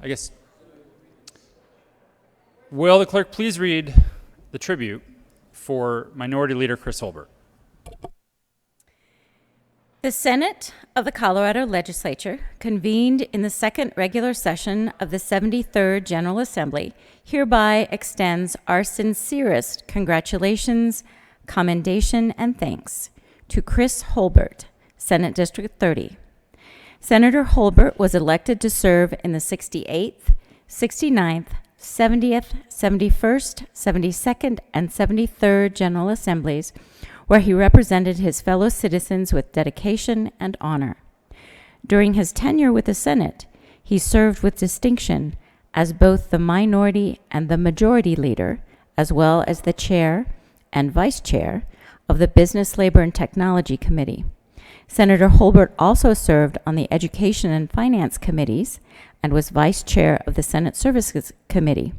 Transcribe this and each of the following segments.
I guess, will the clerk please read the tribute for Minority Leader Chris Holbert? The Senate of the Colorado Legislature, convened in the second regular session of the 73rd General Assembly, hereby extends our sincerest congratulations, commendation, and thanks to Chris Holbert, Senate District 30. Senator Holbert was elected to serve in the 68th, 69th, 70th, 71st, 72nd, and 73rd General Assemblies, where he represented his fellow citizens with dedication and honor. During his tenure with the Senate, he served with distinction as both the minority and the majority leader, as well as the chair and vice chair of the Business, Labor, and Technology Committee. Senator Holbert also served on the Education and Finance Committees and was vice chair of the Senate Services Committee.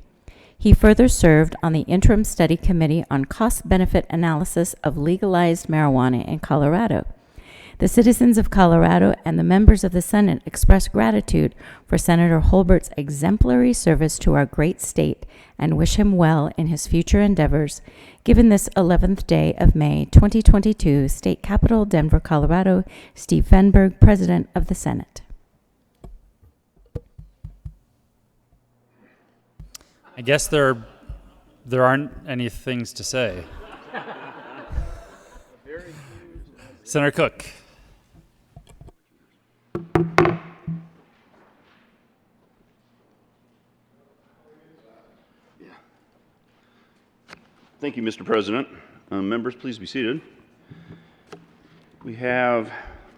He further served on the Interim Study Committee on Cost-Benefit Analysis of Legalized Marijuana in Colorado. The citizens of Colorado and the members of the Senate express gratitude for Senator Holbert's exemplary service to our great state and wish him well in his future endeavors, given this 11th day of May 2022, State Capitol, Denver, Colorado, Steve Fenberg, President of the Senate. I guess there aren't any things to say. Senator Cook. Thank you, Mr. President. Members, please be seated. We have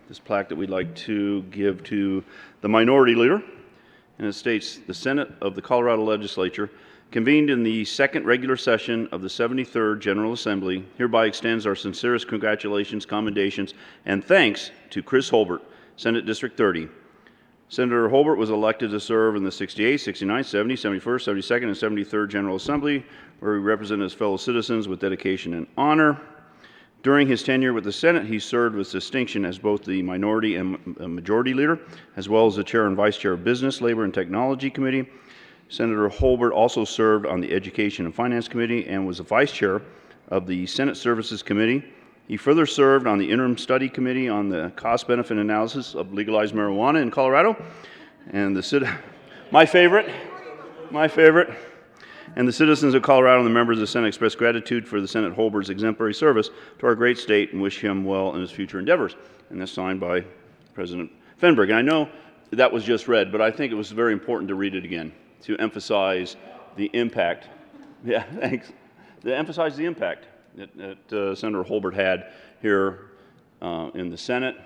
this plaque that we'd like to give to the Minority Leader, and it states, "The Senate of the Colorado Legislature, convened in the second regular session of the 73rd General Assembly, hereby extends our sincerest congratulations, commendations, and thanks to Chris Holbert, Senate District 30. Senator Holbert was elected to serve in the 68th, 69th, 70th, 71st, 72nd, and 73rd General Assembly, where he represented his fellow citizens with dedication and honor. During his tenure with the Senate, he served with distinction as both the minority and majority leader, as well as the chair and vice chair of Business, Labor, and Technology Committee. Senator Holbert also served on the Education and Finance Committee and was the vice chair of the Senate Services Committee. He further served on the Interim Study Committee on the Cost-Benefit Analysis of Legalized Marijuana in Colorado, and my favorite, and the citizens of Colorado and the members of the Senate express gratitude for the Senate Holbert's exemplary service to our great state and wish him well in his future endeavors." And that's signed by President Fenberg. And I know that was just read, but I think it was very important to read it again to emphasize the impact. Yeah, thanks. To emphasize the impact that Senator Holbert had here in the Senate,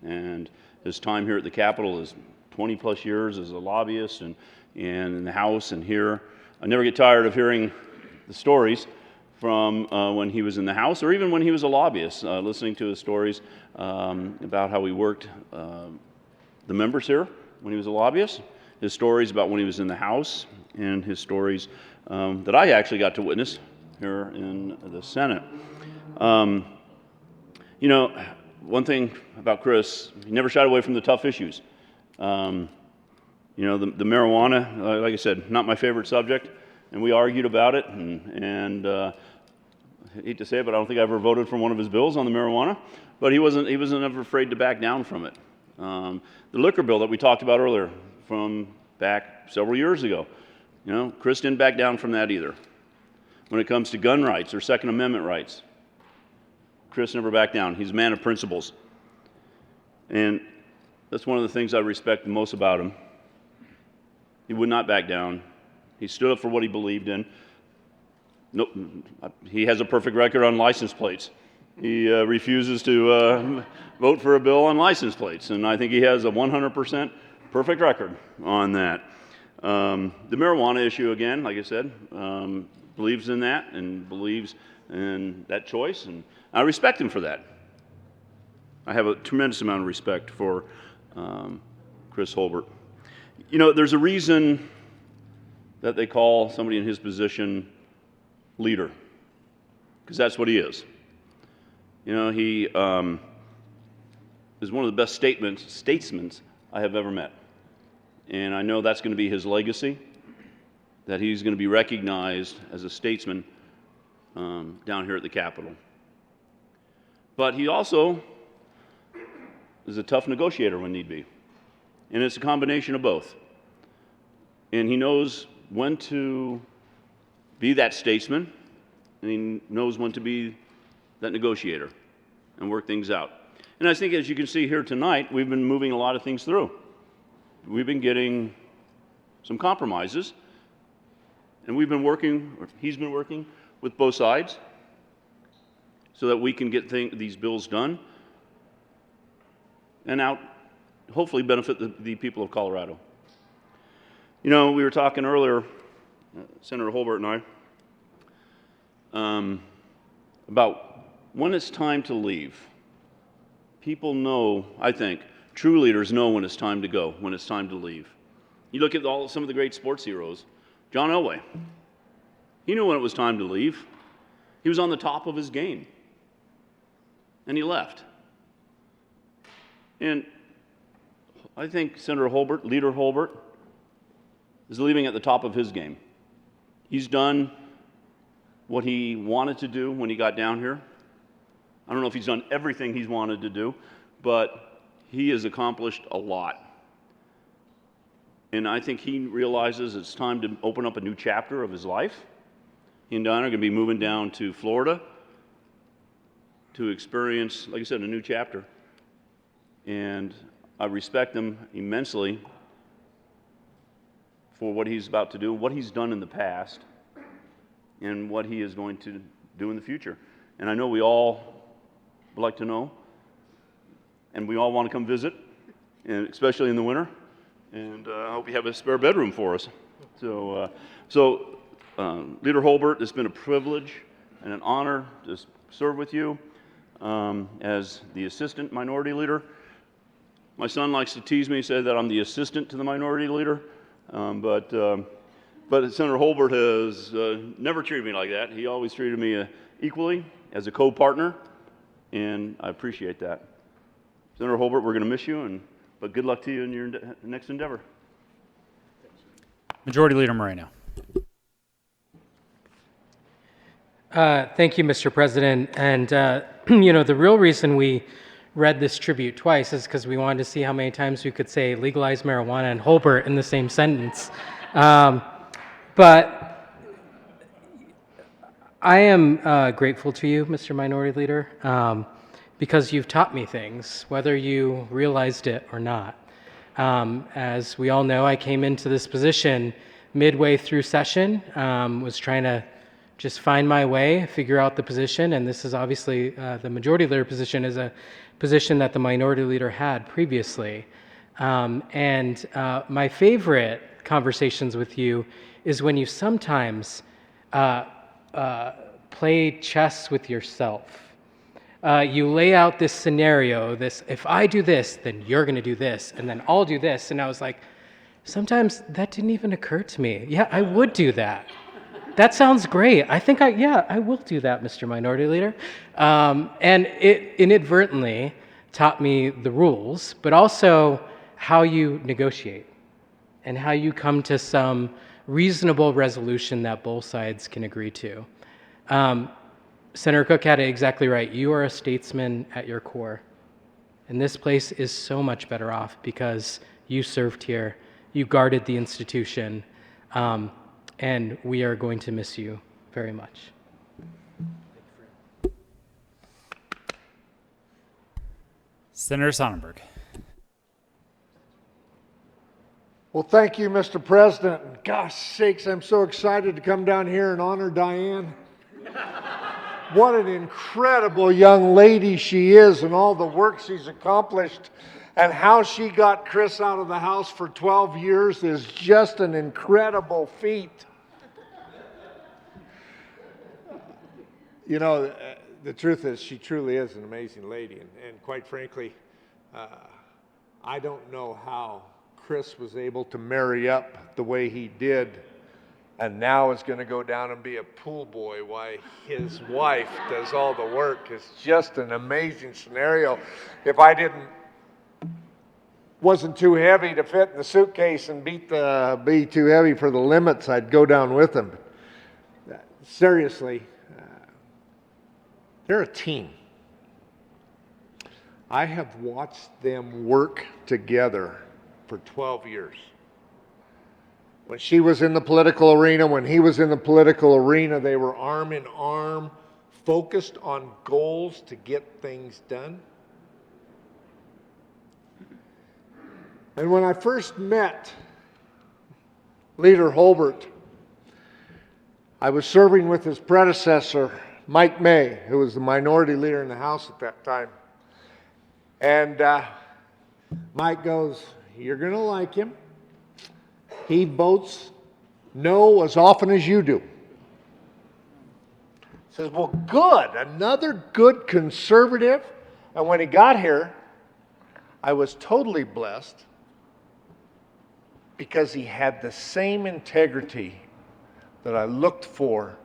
and his time here at the Capitol is 20 plus years as a lobbyist and in the House and here. I never get tired of hearing the stories from when he was in the House or even when he was a lobbyist, listening to his stories about how he worked the members here when he was a lobbyist, his stories about when he was in the House, and his stories that I actually got to witness here in the Senate. You know, one thing about Chris, he never shied away from the tough issues. You know, the marijuana, like I said, not my favorite subject, and we argued about it, and I hate to say it, but I don't think I ever voted for one of his bills on the marijuana, but he wasn't ever afraid to back down from it. The liquor bill that we talked about earlier from back several years ago, you know, Chris didn't back down from that either. When it comes to gun rights or Second Amendment rights, Chris never backed down. He's a man of principles. And that's one of the things I respect the most about him. He would not back down. He stood up for what he believed in. Nope. He has a perfect record on license plates. He refuses to vote for a bill on license plates, and I think he has a 100% perfect record on that. The marijuana issue, again, like I said, believes in that and believes in that choice, and I respect him for that. I have a tremendous amount of respect for Chris Holbert. You know, there's a reason that they call somebody in his position leader, because that's what he is. You know, he is one of the best statesmen I have ever met. And I know that's going to be his legacy, that he's going to be recognized as a statesman down here at the Capitol. But he also is a tough negotiator when need be. And it's a combination of both. And he knows when to be that statesman, and he knows when to be that negotiator and work things out. And I think, as you can see here tonight, we've been moving a lot of things through. We've been getting some compromises, and we've been working, or he's been working with both sides so that we can get these bills done and hopefully benefit the people of Colorado. You know, we were talking earlier, Senator Holbert and I, about when it's time to leave. People know, I think, true leaders know when it's time to go, when it's time to leave. You look at some of the great sports heroes. John Elway, he knew when it was time to leave. He was on the top of his game, and he left. And I think Senator Holbert, Leader Holbert, is leaving at the top of his game. He's done what he wanted to do when he got down here. I don't know if he's done everything he's wanted to do, but he has accomplished a lot. And I think he realizes it's time to open up a new chapter of his life. He and Don are going to be moving down to Florida to experience, like I said, a new chapter. And I respect him immensely for what he's about to do, what he's done in the past, and what he is going to do in the future. And I know we all would like to know, and we all want to come visit, and especially in the winter. And I hope you have a spare bedroom for us. So, Leader Holbert, it's been a privilege and an honor to serve with you as the Assistant Minority Leader. My son likes to tease me, say that I'm the assistant to the Minority Leader, but Senator Holbert has never treated me like that. He always treated me equally as a co-partner, and I appreciate that. Senator Holbert, we're going to miss you, but good luck to you in your next endeavor. Majority Leader Moreno. Thank you, Mr. President. And, the real reason we read this tribute twice is because we wanted to see how many times we could say legalize marijuana and Holbert in the same sentence. But I am grateful to you, Mr. Minority Leader, because you've taught me things, whether you realized it or not. As we all know, I came into this position midway through session, was trying to just find my way, figure out the position, and this is obviously the Majority Leader position is a position that the Minority Leader had previously. And my favorite conversations with you is when you sometimes play chess with yourself. You lay out this scenario, if I do this, then you're going to do this, and then I'll do this. And I was like, sometimes that didn't even occur to me. Yeah, I would do that. That sounds great. I think I will do that, Mr. Minority Leader. And it inadvertently taught me the rules, but also how you negotiate and how you come to some reasonable resolution that both sides can agree to. Senator Cook had it exactly right. You are a statesman at your core. And this place is so much better off because you served here, you guarded the institution, and we are going to miss you very much. Senator Sonnenberg. Well, thank you, Mr. President. Gosh sakes, I'm so excited to come down here and honor Diane. What an incredible young lady she is, and all the work she's accomplished, and how she got Chris out of the house for 12 years is just an incredible feat. You know, the truth is, she truly is an amazing lady, and quite frankly, I don't know how Chris was able to marry up the way he did, and now is going to go down and be a pool boy while his wife does all the work. It's just an amazing scenario. If I didn't wasn't too heavy to fit in the suitcase and be too heavy for the limits, I'd go down with them. Seriously, they're a team. I have watched them work together for 12 years. When she was in the political arena, when he was in the political arena, they were arm in arm, focused on goals to get things done. And when I first met Leader Holbert, I was serving with his predecessor, Mike May, who was the minority leader in the House at that time. And Mike goes, "You're going to like him. He votes no as often as you do." Says, "Well, good, another good conservative." And when he got here, I was totally blessed because he had the same integrity that I looked for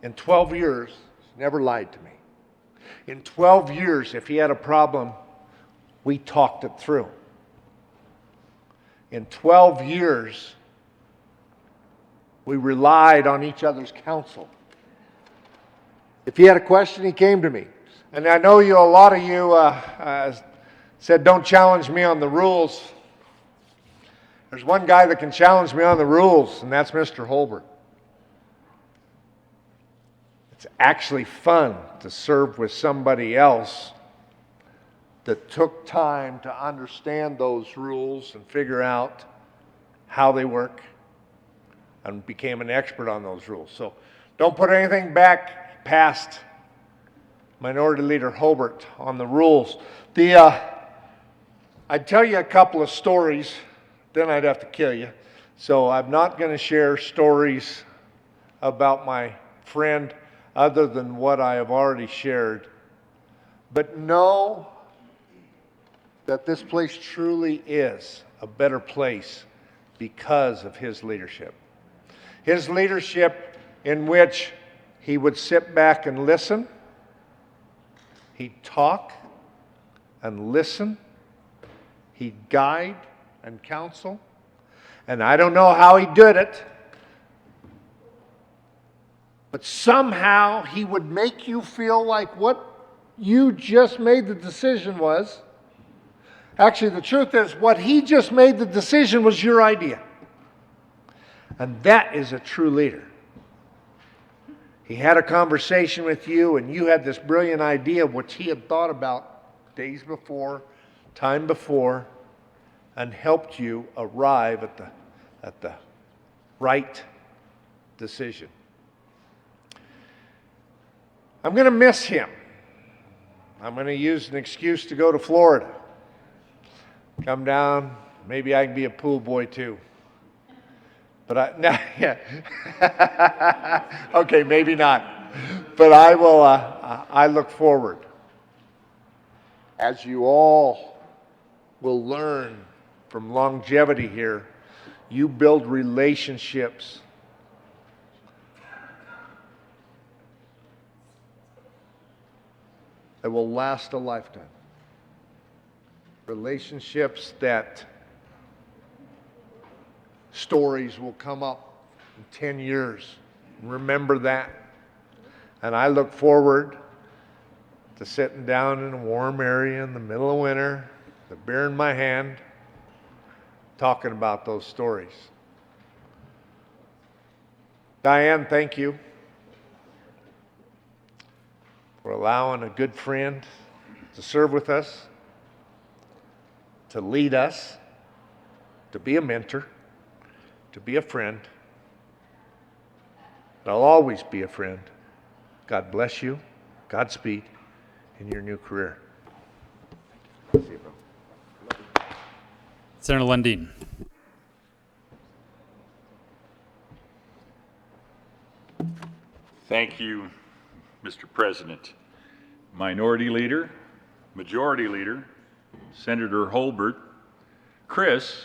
in 12 years. He's never lied to me. In 12 years, if he had a problem, we talked it through. In 12 years, we relied on each other's counsel. If he had a question, he came to me. And I know a lot of you said, "Don't challenge me on the rules." There's one guy that can challenge me on the rules, and that's Mr. Holbert. It's actually fun to serve with somebody else that took time to understand those rules and figure out how they work and became an expert on those rules. So don't put anything back past Minority Leader Holbert on the rules. I'd tell you a couple of stories, then I'd have to kill you. So I'm not going to share stories about my friend other than what I have already shared. But know that this place truly is a better place because of his leadership. His leadership in which he would sit back and listen. He'd talk and listen. He'd guide and counsel. And I don't know how he did it, but somehow he would make you feel like what you just made the decision was. Actually, the truth is, what he just made the decision was your idea. And that is a true leader. He had a conversation with you, and you had this brilliant idea of what he had thought about days before, time before, and helped you arrive at the right decision. I'm going to miss him. I'm going to use an excuse to go to Florida. Come down, maybe I can be a pool boy too. But okay, maybe not. But I will. I look forward, as you all will learn from longevity here. You build relationships that will last a lifetime. Relationships that stories will come up in 10 years. Remember that. And I look forward to sitting down in a warm area in the middle of winter, the beer in my hand, talking about those stories. Diane, thank you for allowing a good friend to serve with us, to lead us, to be a mentor, to be a friend. I'll always be a friend. God bless you. Godspeed in your new career. See you, bro. Senator Lundin. Thank you, Mr. President. Minority Leader, Majority Leader, Senator Holbert, Chris,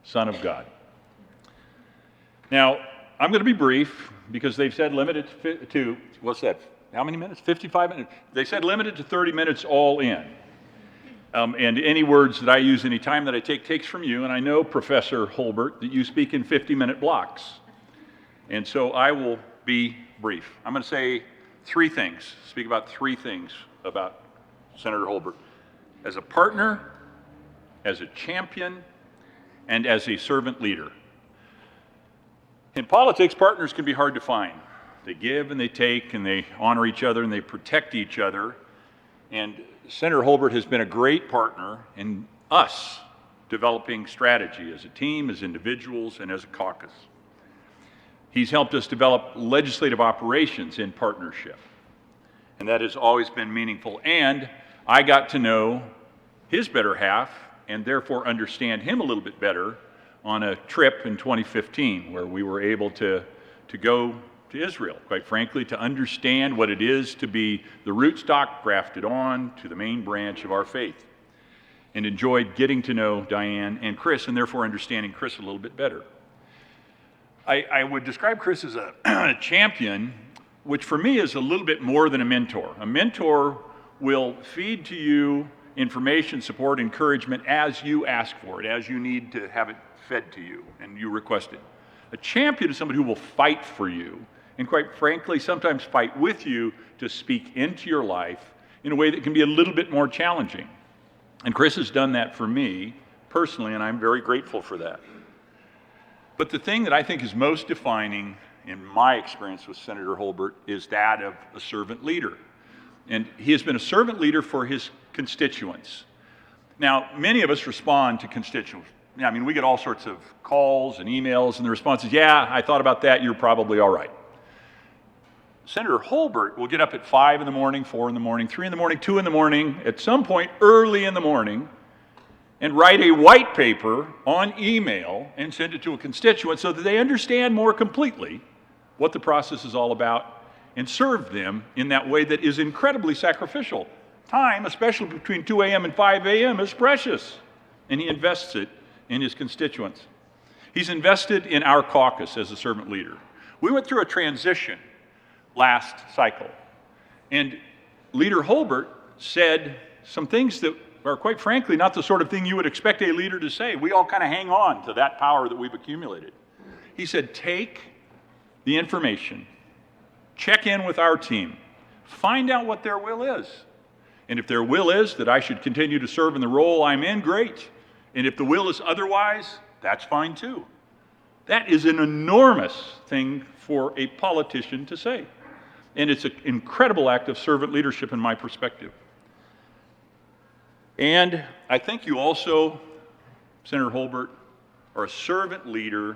Son of God. Now, I'm going to be brief because they've said limited to, what's that, how many minutes? 55 minutes. They said limited to 30 minutes all in. And any words that I use any time that I take takes from you, and I know, Professor Holbert, that you speak in 50-minute blocks. And so I will be brief. I'm going to say speak about three things about Senator Holbert. As a partner, as a champion, and as a servant leader. In politics, partners can be hard to find. They give and they take, and they honor each other, and they protect each other. And Senator Holbert has been a great partner in us developing strategy as a team, as individuals, and as a caucus. He's helped us develop legislative operations in partnership, and that has always been meaningful. And I got to know his better half and therefore understand him a little bit better on a trip in 2015 where we were able to go to Israel, quite frankly, to understand what it is to be the rootstock grafted on to the main branch of our faith, and enjoyed getting to know Diane and Chris, and therefore understanding Chris a little bit better. I would describe Chris as a champion, which for me is a little bit more than a mentor. A mentor will feed to you information, support, encouragement as you ask for it, as you need to have it fed to you and you request it. A champion is somebody who will fight for you, and quite frankly, sometimes fight with you to speak into your life in a way that can be a little bit more challenging. And Chris has done that for me personally, and I'm very grateful for that. But the thing that I think is most defining in my experience with Senator Holbert is that of a servant leader. And he has been a servant leader for his constituents. Now, many of us respond to constituents. I mean, we get all sorts of calls and emails, and the response is, yeah, I thought about that, you're probably all right. Senator Holbert will get up at 5 in the morning, 4 in the morning, 3 in the morning, 2 in the morning, at some point early in the morning, and write a white paper on email and send it to a constituent so that they understand more completely what the process is all about and serve them in that way that is incredibly sacrificial. Time, especially between 2 a.m. and 5 a.m., is precious, and he invests it in his constituents. He's invested in our caucus as a servant leader. We went through a transition last cycle, and Leader Holbert said some things that are, quite frankly, not the sort of thing you would expect a leader to say. We all kind of hang on to that power that we've accumulated. He said, take the information, check in with our team, find out what their will is. And if their will is that I should continue to serve in the role I'm in, great. And if the will is otherwise, that's fine too. That is an enormous thing for a politician to say. And it's an incredible act of servant leadership in my perspective. And I think you also, Senator Holbert, are a servant leader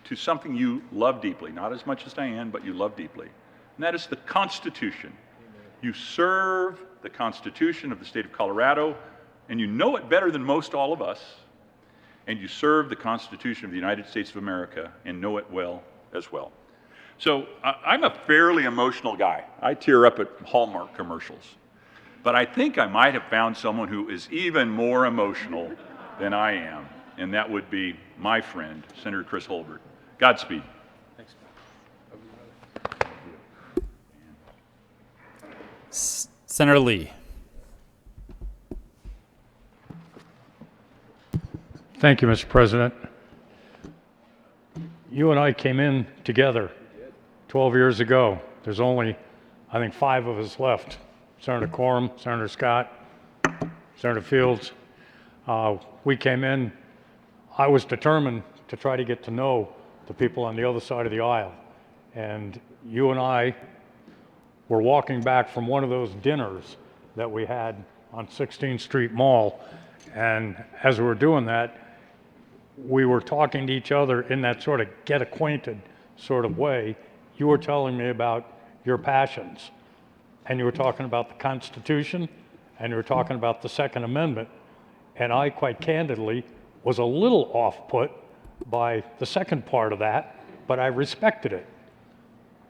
to something you love deeply, not as much as Diane, but you love deeply. And that is the Constitution. You serve the Constitution of the state of Colorado, and you know it better than most all of us, and you serve the Constitution of the United States of America and know it well as well. So I'm a fairly emotional guy. I tear up at Hallmark commercials. But I think I might have found someone who is even more emotional than I am, and that would be my friend, Senator Chris Holbert. Godspeed. Thanks. Senator Lee. Thank you, Mr. President. You and I came in together 12 years ago. There's only, I think, 5 of us left. Senator Quorum, Senator Scott, Senator Fields. We came in, I was determined to try to get to know the people on the other side of the aisle. And you and I were walking back from one of those dinners that we had on 16th Street Mall. And as we were doing that, we were talking to each other in that sort of get acquainted sort of way. You were telling me about your passions, and you were talking about the Constitution, and you were talking about the Second Amendment, and I, quite candidly, was a little off-put by the second part of that, but I respected it.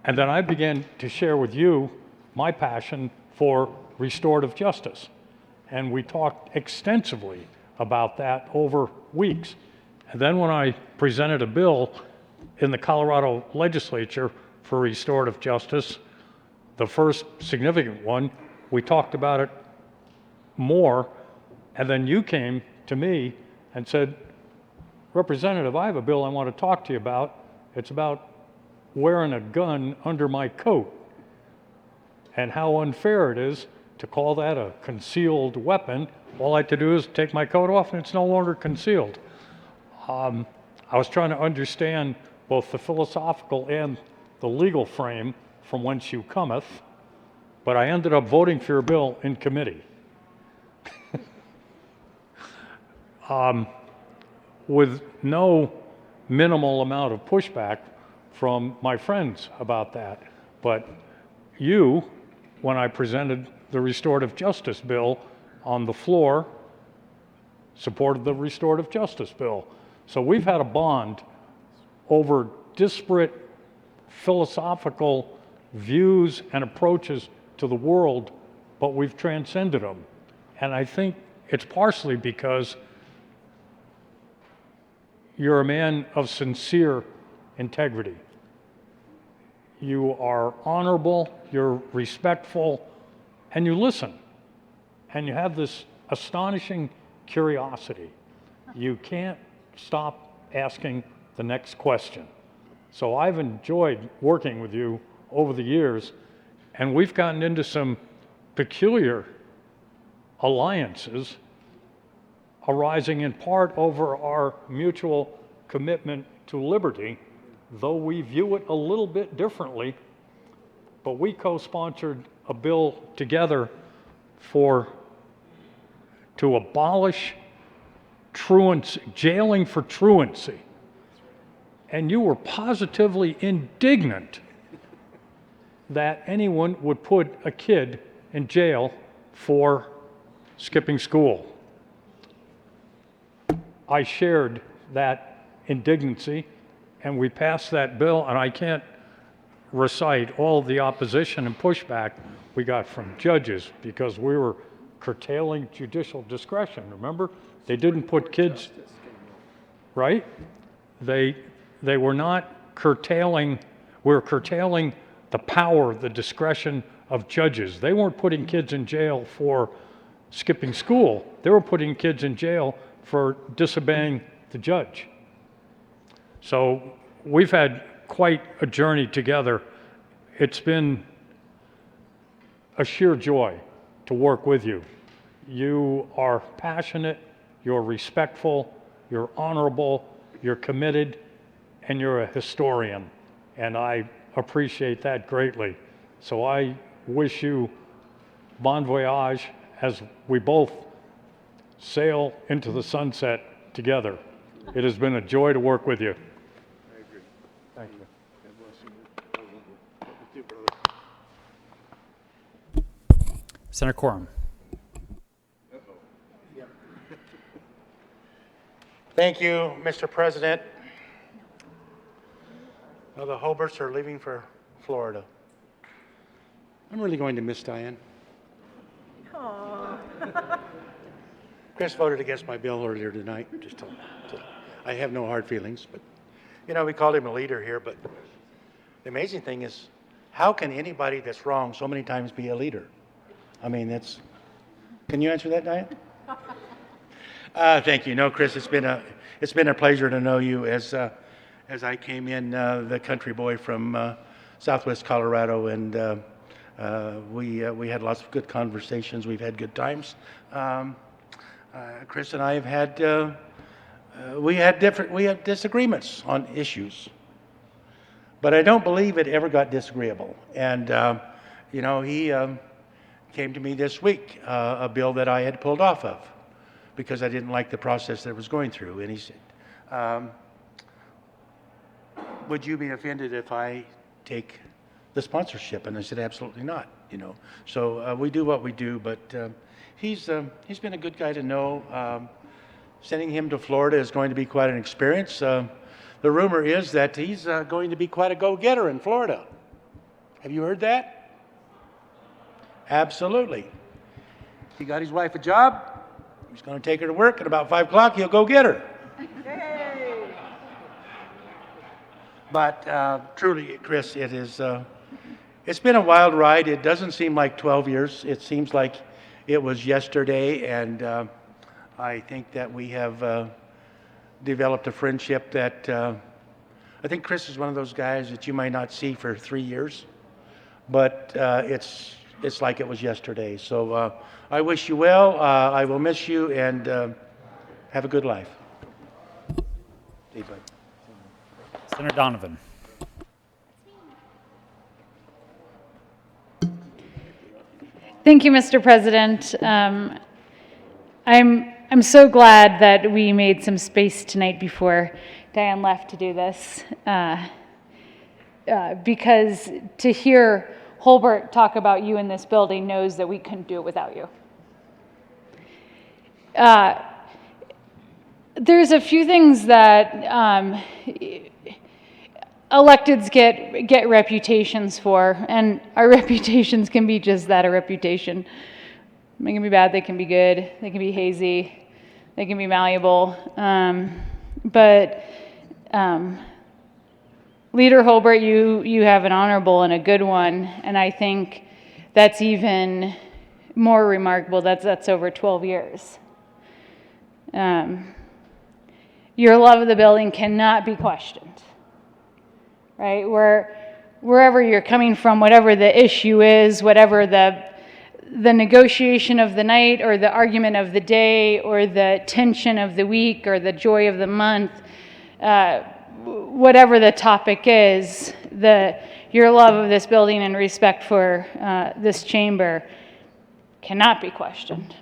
And then I began to share with you my passion for restorative justice, and we talked extensively about that over weeks. And then when I presented a bill in the Colorado legislature for restorative justice, the first significant one, we talked about it more, And then you came to me and said, Representative, I have a bill I want to talk to you about. It's about wearing a gun under my coat and how unfair it is to call that a concealed weapon. All I had to do is take my coat off and it's no longer concealed. I was trying to understand both the philosophical and the legal frame from whence you cometh, but I ended up voting for your bill in committee. With no minimal amount of pushback from my friends about that. But you, when I presented the restorative justice bill on the floor, supported the restorative justice bill. So we've had a bond over disparate philosophical views and approaches to the world, but we've transcended them. And I think it's partially because you're a man of sincere integrity. You are honorable, you're respectful, and you listen. And you have this astonishing curiosity. You can't stop asking the next question. So I've enjoyed working with you over the years, and we've gotten into some peculiar alliances arising in part over our mutual commitment to liberty, though we view it a little bit differently. But we co-sponsored a bill together to abolish truancy, jailing for truancy. And you were positively indignant that anyone would put a kid in jail for skipping school. I shared that indignancy, and we passed that bill, and I can't recite all of the opposition and pushback we got from judges because we were curtailing judicial discretion. Remember? They didn't put kids, right? They were not curtailing, we were curtailing the power, the discretion of judges. They weren't putting kids in jail for skipping school. They were putting kids in jail for disobeying the judge. So we've had quite a journey together. It's been a sheer joy to work with you. You are passionate, you're respectful, you're honorable, you're committed, and you're a historian. And I appreciate that greatly. So I wish you bon voyage as we both sail into the sunset together. It has been a joy to work with you. I agree. Thank you. God bless you. Brother. Senator Quorum. Thank you, Mr. President. Well, the Holberts are leaving for Florida. I'm really going to miss Diane. Chris voted against my bill earlier tonight. I have no hard feelings, but you know, we called him a leader here, but the amazing thing is, how can anybody that's wrong so many times be a leader? I mean, can you answer that, Diane? Thank you. No, Chris, it's been a pleasure to know you as I came in, the country boy from Southwest Colorado, and we had lots of good conversations. We've had good times. Chris and I have had we had disagreements on issues, but I don't believe it ever got disagreeable. And you know, he came to me this week, a bill that I had pulled off of because I didn't like the process that it was going through, and he said, would you be offended if I take the sponsorship? And I said, absolutely not, you know. So we do what we do, but he's been a good guy to know. Sending him to Florida is going to be quite an experience. The rumor is that he's going to be quite a go-getter in Florida. Have you heard that? Absolutely. He got his wife a job. He's going to take her to work. At about 5 o'clock, he'll go get her. But truly, Chris, it's been a wild ride. It doesn't seem like 12 years. It seems like it was yesterday, and I think that we have developed a friendship that I think Chris is one of those guys that you might not see for 3 years, but it's like it was yesterday. So I wish you well. I will miss you, and have a good life. See you, bud. Senator Donovan. Thank you, Mr. President. I'm so glad that we made some space tonight before Diane left to do this, because to hear Holbert talk about you in this building knows that we couldn't do it without you. There's a few things that electeds get reputations for, and our reputations can be just that, a reputation. They can be bad, they can be good, they can be hazy, they can be malleable. But Leader Holbert, you have an honorable and a good one, and I think that's even more remarkable. That's over 12 years. Your love of the building cannot be questioned, right? Wherever you're coming from, whatever the issue is, whatever the negotiation of the night or the argument of the day or the tension of the week or the joy of the month, whatever the topic is, your love of this building and respect for this chamber cannot be questioned.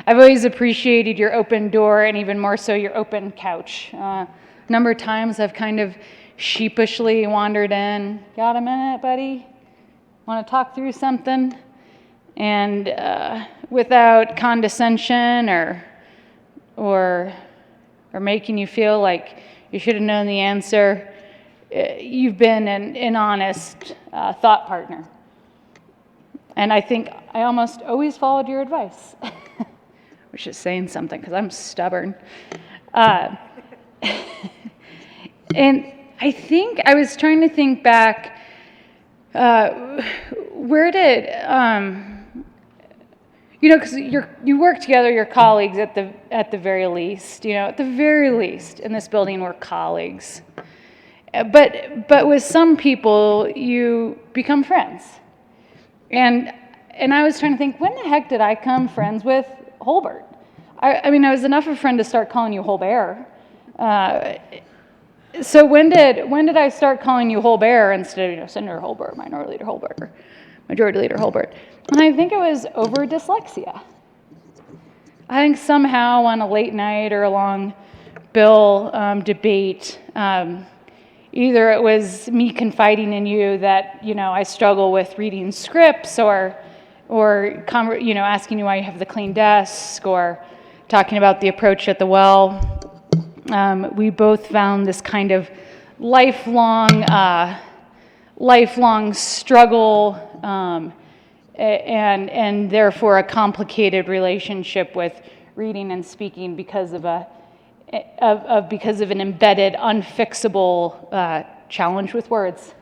I've always appreciated your open door and even more so your open couch. A number of times I've kind of sheepishly wandered in, got a minute, buddy? Want to talk through something? And without condescension or making you feel like you should have known the answer, you've been an honest thought partner. And I think I almost always followed your advice, which is saying something because I'm stubborn. And I think I was trying to think back, where did, because you work together, your colleagues at the very least, at the very least in this building we're colleagues. But with some people, you become friends. And I was trying to think, when the heck did I become friends with Holbert? I mean, I was enough of a friend to start calling you Holbert. So when did I start calling you Holbert instead of Senator Holbert, Minority Leader Holbert, or Majority Leader Holbert? And I think it was over dyslexia. I think somehow on a late night or a long bill debate, either it was me confiding in you that I struggle with reading scripts, or asking you why you have the clean desk, or talking about the approach at the well. We both found this kind of lifelong struggle, and therefore a complicated relationship with reading and speaking because of an embedded, unfixable challenge with words.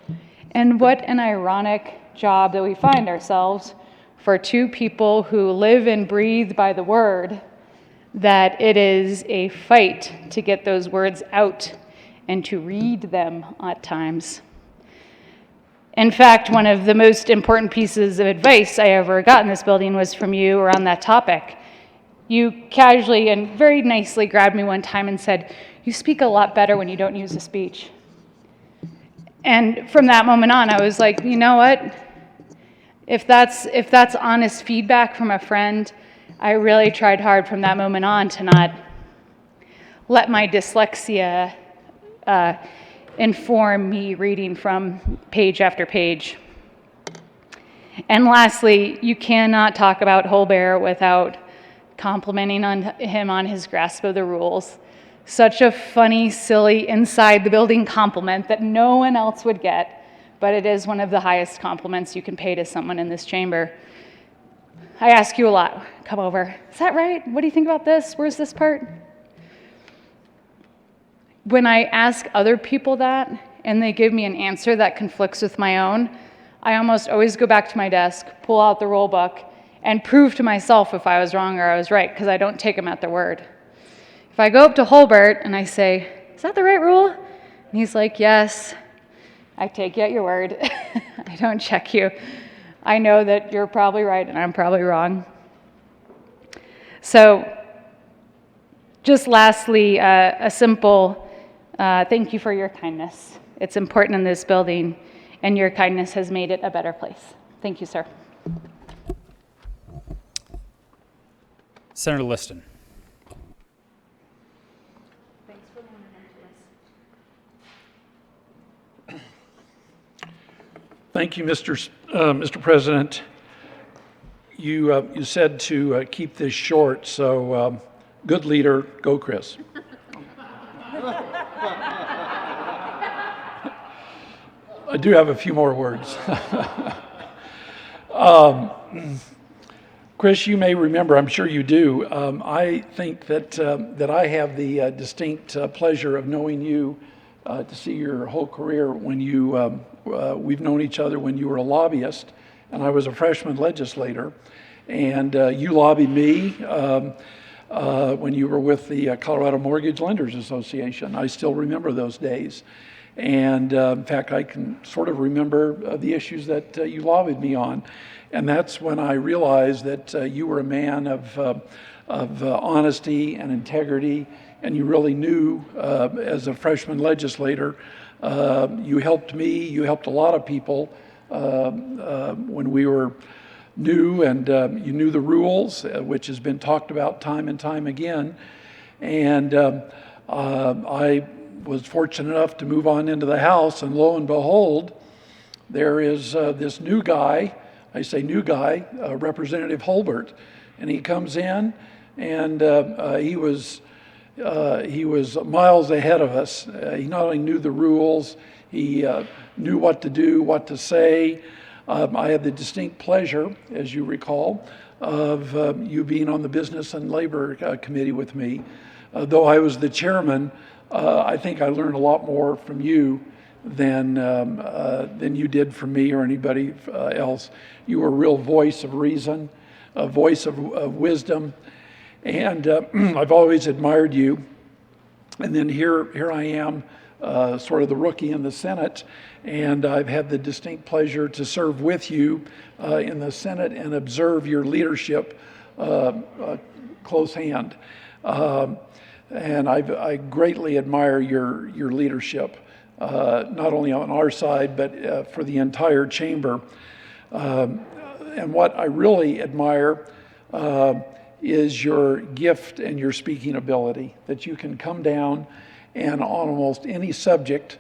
And what an ironic job that we find ourselves for two people who live and breathe by the word, that it is a fight to get those words out and to read them at times. In fact, one of the most important pieces of advice I ever got in this building was from you around that topic. You casually and very nicely grabbed me one time and said, "You speak a lot better when you don't use a speech." And from that moment on, I was like, you know what? If that's honest feedback from a friend, I really tried hard from that moment on to not let my dyslexia inform me reading from page after page. And lastly, you cannot talk about Holbert without complimenting him on his grasp of the rules. Such a funny, silly, inside the building compliment that no one else would get, but it is one of the highest compliments you can pay to someone in this chamber. I ask you a lot, come over, is that right? What do you think about this? Where's this part? When I ask other people that, and they give me an answer that conflicts with my own, I almost always go back to my desk, pull out the roll book, and prove to myself if I was wrong or I was right, because I don't take them at their word. If I go up to Holbert and I say, "Is that the right rule?" and he's like, "Yes," I take you at your word. I don't check you. I know that you're probably right and I'm probably wrong. So, just lastly, a simple thank you for your kindness. It's important in this building, and your kindness has made it a better place. Thank you, sir. Senator Liston. Thank you, Mr. President. You said to keep this short, so good leader, go Chris. I do have a few more words. Chris, you may remember, I'm sure you do, I think that I have the distinct pleasure of knowing you to see your whole career when we've known each other when you were a lobbyist and I was a freshman legislator. And you lobbied me when you were with the Colorado Mortgage Lenders Association. I still remember those days. And in fact, I can sort of remember the issues that you lobbied me on. And that's when I realized that you were a man of honesty and integrity, and you really knew as a freshman legislator. You helped me, you helped a lot of people when we were new, and you knew the rules, which has been talked about time and time again. And I was fortunate enough to move on into the House, and lo and behold, there is this new guy, I say new guy, Representative Holbert, and he comes in, and he was miles ahead of us. He not only knew the rules, he knew what to do, what to say. I had the distinct pleasure, as you recall, of you being on the Business and Labor Committee with me. Though I was the chairman, I think I learned a lot more from you than you did from me or anybody else. You were a real voice of reason, a voice of wisdom, and I've always admired you. And then here I am, sort of the rookie in the Senate, and I've had the distinct pleasure to serve with you in the Senate and observe your leadership close hand. And I greatly admire your leadership, not only on our side, but for the entire chamber. And what I really admire is your gift and your speaking ability, that you can come down and on almost any subject.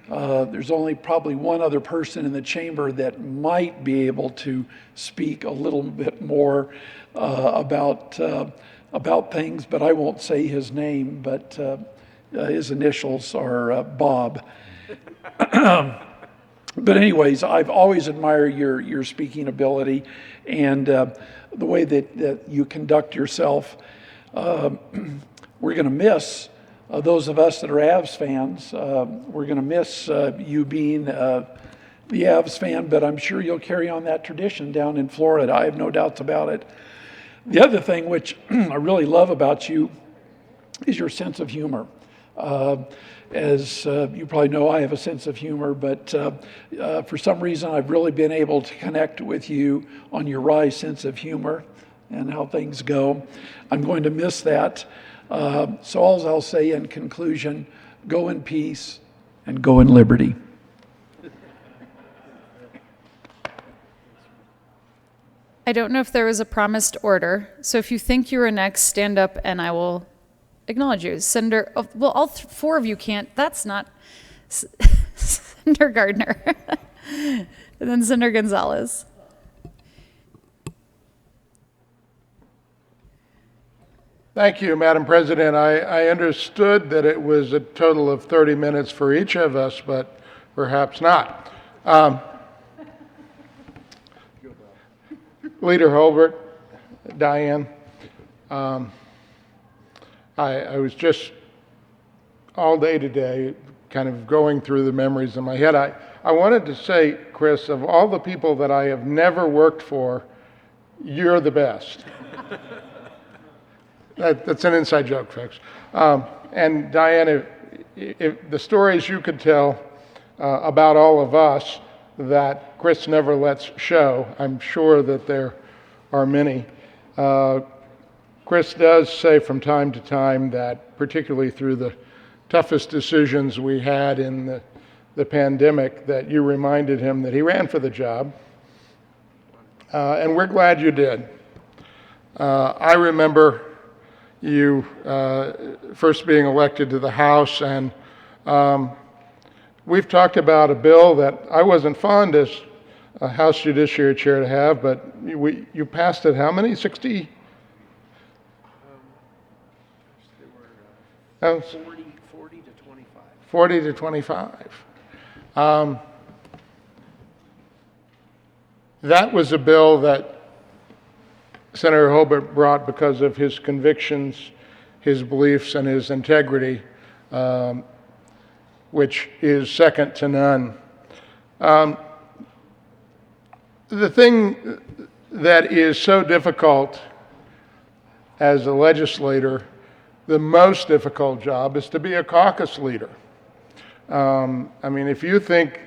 There's only probably one other person in the chamber that might be able to speak a little bit more about things, but I won't say his name, but his initials are Bob. But anyways, I've always admired your speaking ability and the way that you conduct yourself. We're going to miss those of us that are Avs fans. We're going to miss you being the Avs fan, but I'm sure you'll carry on that tradition down in Florida. I have no doubts about it. The other thing which I really love about you is your sense of humor. As you probably know, I have a sense of humor, but for some reason I've really been able to connect with you on your wry sense of humor and how things go. I'm going to miss that. So all I'll say in conclusion, go in peace and go in liberty. I don't know if there was a promised order, so if you think you were next, stand up and I will acknowledge you. Senator, well, all four of you can't. That's not Senator Gardner. And then Senator Gonzalez. Thank you, Madam President. I understood that it was a total of 30 minutes for each of us, but perhaps not. Leader Holbert, Diane, I was just all day today kind of going through the memories in my head. I wanted to say, Chris, of all the people that I have never worked for You're the best. That's an inside joke, folks. And Diane, if the stories you could tell about all of us that Chris never lets show, I'm sure that there are many. Chris does say from time to time that, particularly through the toughest decisions we had in the pandemic, that you reminded him that he ran for the job. And we're glad you did. I remember you first being elected to the House, and we've talked about a bill that I wasn't fond as a House Judiciary Chair to have, but you passed it how many? 60? 40 to 25. 40 to 25. That was a bill that Senator Holbert brought because of his convictions, his beliefs, and his integrity, which is second to none. The thing that is so difficult as a legislator, the most difficult job, is to be a caucus leader. I mean, if you think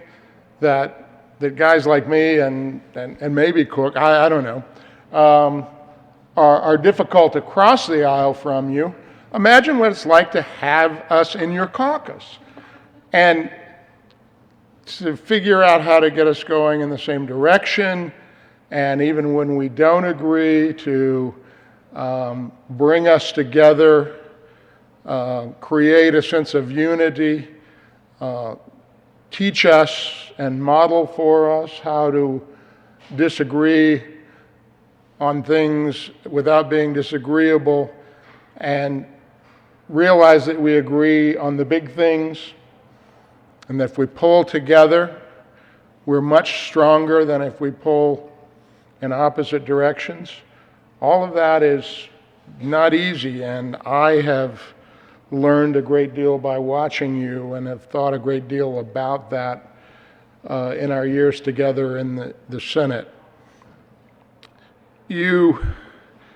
that guys like me and maybe Cook, I don't know, are difficult to cross the aisle from you, imagine what it's like to have us in your caucus and to figure out how to get us going in the same direction, and even when we don't agree, to bring us together, create a sense of unity, teach us and model for us how to disagree on things without being disagreeable, and realize that we agree on the big things, and that if we pull together, we're much stronger than if we pull in opposite directions. All of that is not easy, and I have learned a great deal by watching you and have thought a great deal about that in our years together in the Senate. You,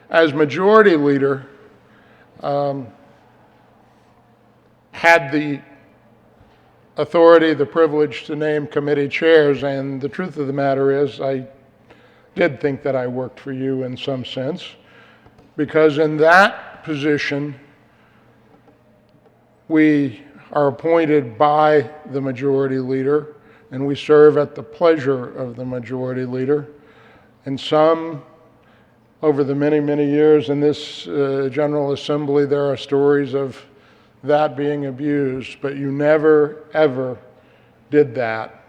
as majority leader, had the authority, the privilege to name committee chairs, and the truth of the matter is I did think that I worked for you in some sense, because in that position we are appointed by the majority leader and we serve at the pleasure of the majority leader. And some, over the many, many years in this General Assembly, there are stories of that being abused, but you never, ever did that.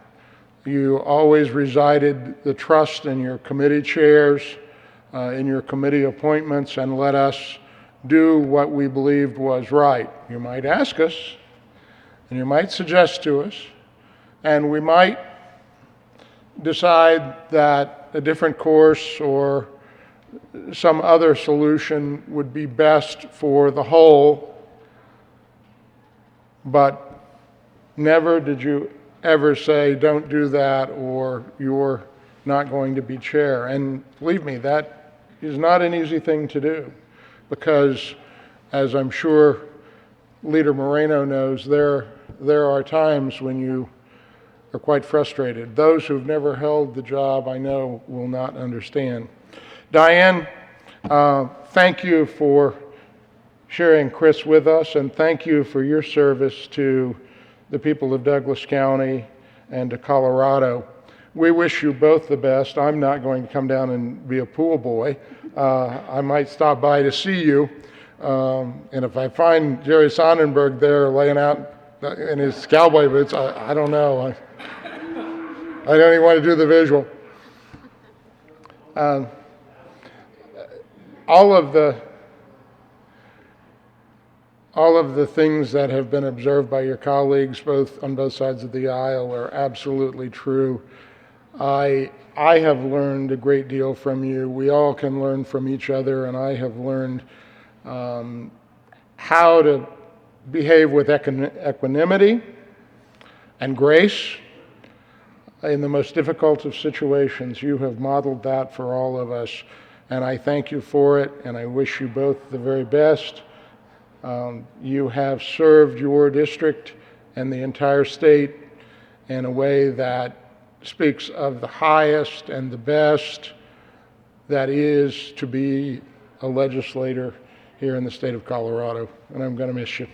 You always resided the trust in your committee chairs, in your committee appointments, and let us do what we believed was right. You might ask us, and you might suggest to us, and we might decide that a different course or some other solution would be best for the whole, but never did you ever say, don't do that, or you're not going to be chair. And believe me, that is not an easy thing to do, because as I'm sure Leader Moreno knows, there are times when you are quite frustrated. Those who've never held the job, I know, will not understand. Diane, thank you for sharing Chris with us, and thank you for your service to the people of Douglas County and to Colorado. We wish you both the best. I'm not going to come down and be a pool boy. I might stop by to see you, and if I find Jerry Sonnenberg there laying out in his cowboy boots, I don't know. I don't even want to do the visual. All of the things that have been observed by your colleagues, on both sides of the aisle, are absolutely true. I have learned a great deal from you. We all can learn from each other, and I have learned how to behave with equanimity and grace in the most difficult of situations. You have modeled that for all of us, and I thank you for it, and I wish you both the very best. You have served your district and the entire state in a way that speaks of the highest and the best that is to be a legislator here in the state of Colorado, and I'm going to miss you.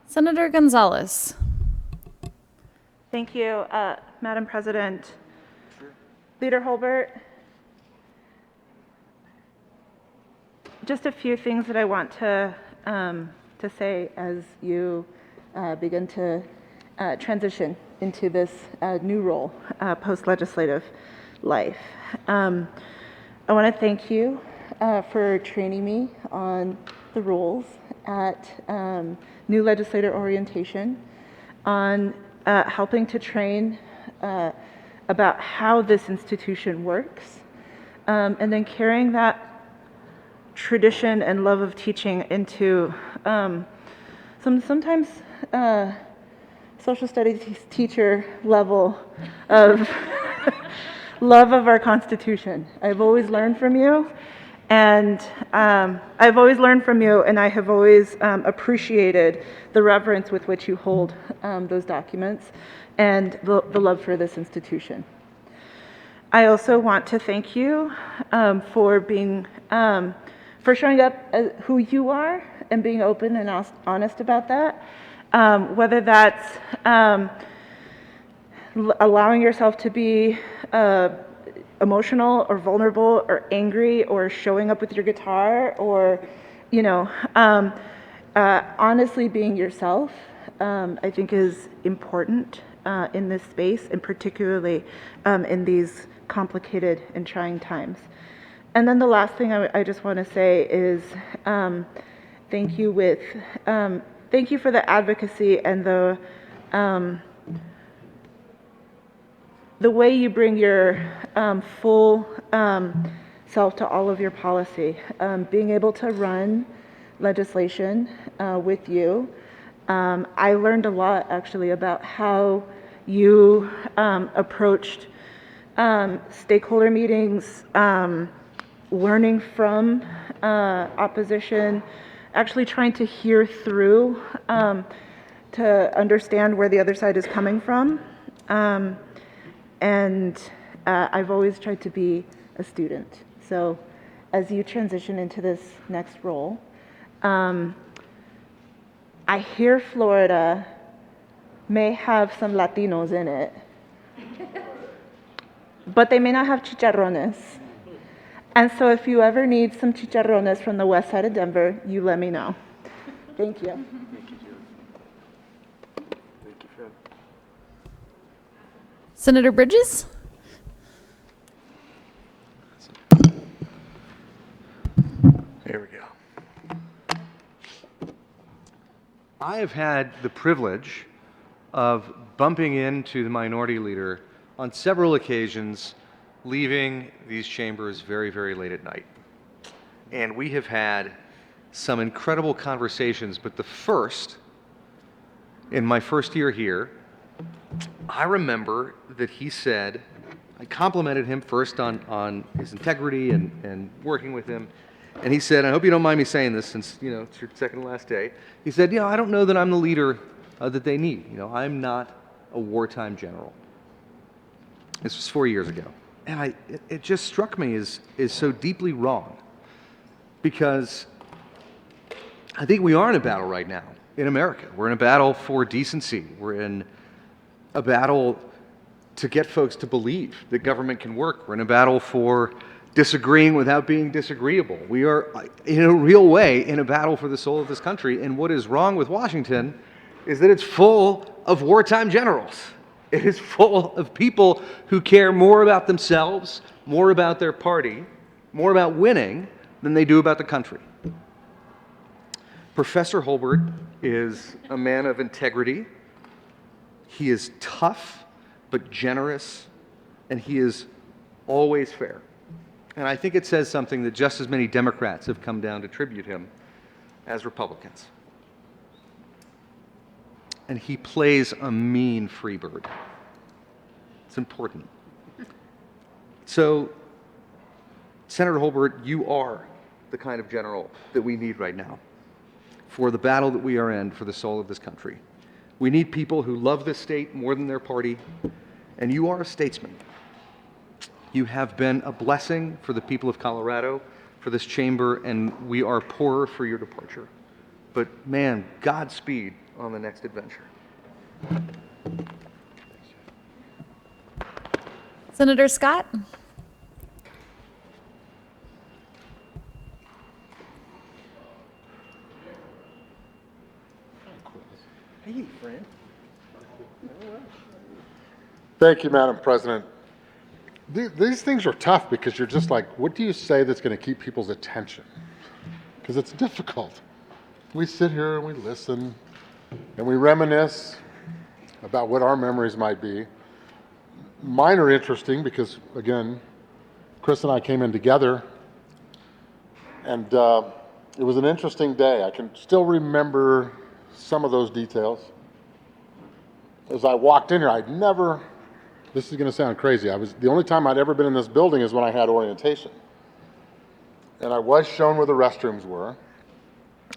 Senator Gonzalez. Thank you, Madam President. Leader Holbert, just a few things that I want to say as you begin to transition into this new role, post-legislative life. I want to thank you for training me on the rules at new legislator orientation, on helping to train about how this institution works, and then carrying that tradition and love of teaching into sometimes social studies teacher level of love of our Constitution. I've always learned from you, and I have always appreciated the reverence with which you hold those documents and the love for this institution. I also want to thank you for being, for showing up as who you are and being open and honest about that, whether that's allowing yourself to be emotional or vulnerable or angry or showing up with your guitar or, honestly being yourself, I think is important in this space, and particularly in these complicated and trying times. And then the last thing I just want to say is thank you for the advocacy and the way you bring your full self to all of your policy. Being able to run legislation with you, I learned a lot actually about how you approached stakeholder meetings, learning from opposition, actually trying to hear through to understand where the other side is coming from. And I've always tried to be a student. So as you transition into this next role, I hear Florida may have some Latinos in it, but they may not have chicharrones. And so if you ever need some chicharrones from the west side of Denver, you let me know. Thank you. Senator Bridges. There we go. I have had the privilege of bumping into the minority leader on several occasions, leaving these chambers very, very late at night. And we have had some incredible conversations, but the first, in my first year here, I remember that he said, I complimented him first on his integrity and working with him. And he said, I hope you don't mind me saying this since, it's your second to last day. He said, I don't know that I'm the leader that they need. I'm not a wartime general. This was 4 years ago. And it just struck me as so deeply wrong, because I think we are in a battle right now in America. We're in a battle for decency. We're in a battle to get folks to believe that government can work. We're in a battle for disagreeing without being disagreeable. We are, in a real way, in a battle for the soul of this country. And what is wrong with Washington is that it's full of wartime generals. It is full of people who care more about themselves, more about their party, more about winning than they do about the country. Professor Holbert is a man of integrity. He is tough, but generous, and he is always fair. And I think it says something that just as many Democrats have come down to tribute him as Republicans. And he plays a mean free bird. It's important. So, Senator Holbert, you are the kind of general that we need right now for the battle that we are in for the soul of this country. We need people who love this state more than their party, and you are a statesman. You have been a blessing for the people of Colorado, for this chamber, and we are poorer for your departure. But man, Godspeed on the next adventure. Senator Scott? Hey, friend. Thank you, Madam President. These things are tough because you're just like, what do you say that's going to keep people's attention? Because it's difficult. We sit here and we listen and we reminisce about what our memories might be. Mine are interesting because, again, Chris and I came in together, and it was an interesting day. I can still remember some of those details. As I walked in here, I'd never, this is going to sound crazy, the only time I'd ever been in this building is when I had orientation. And I was shown where the restrooms were.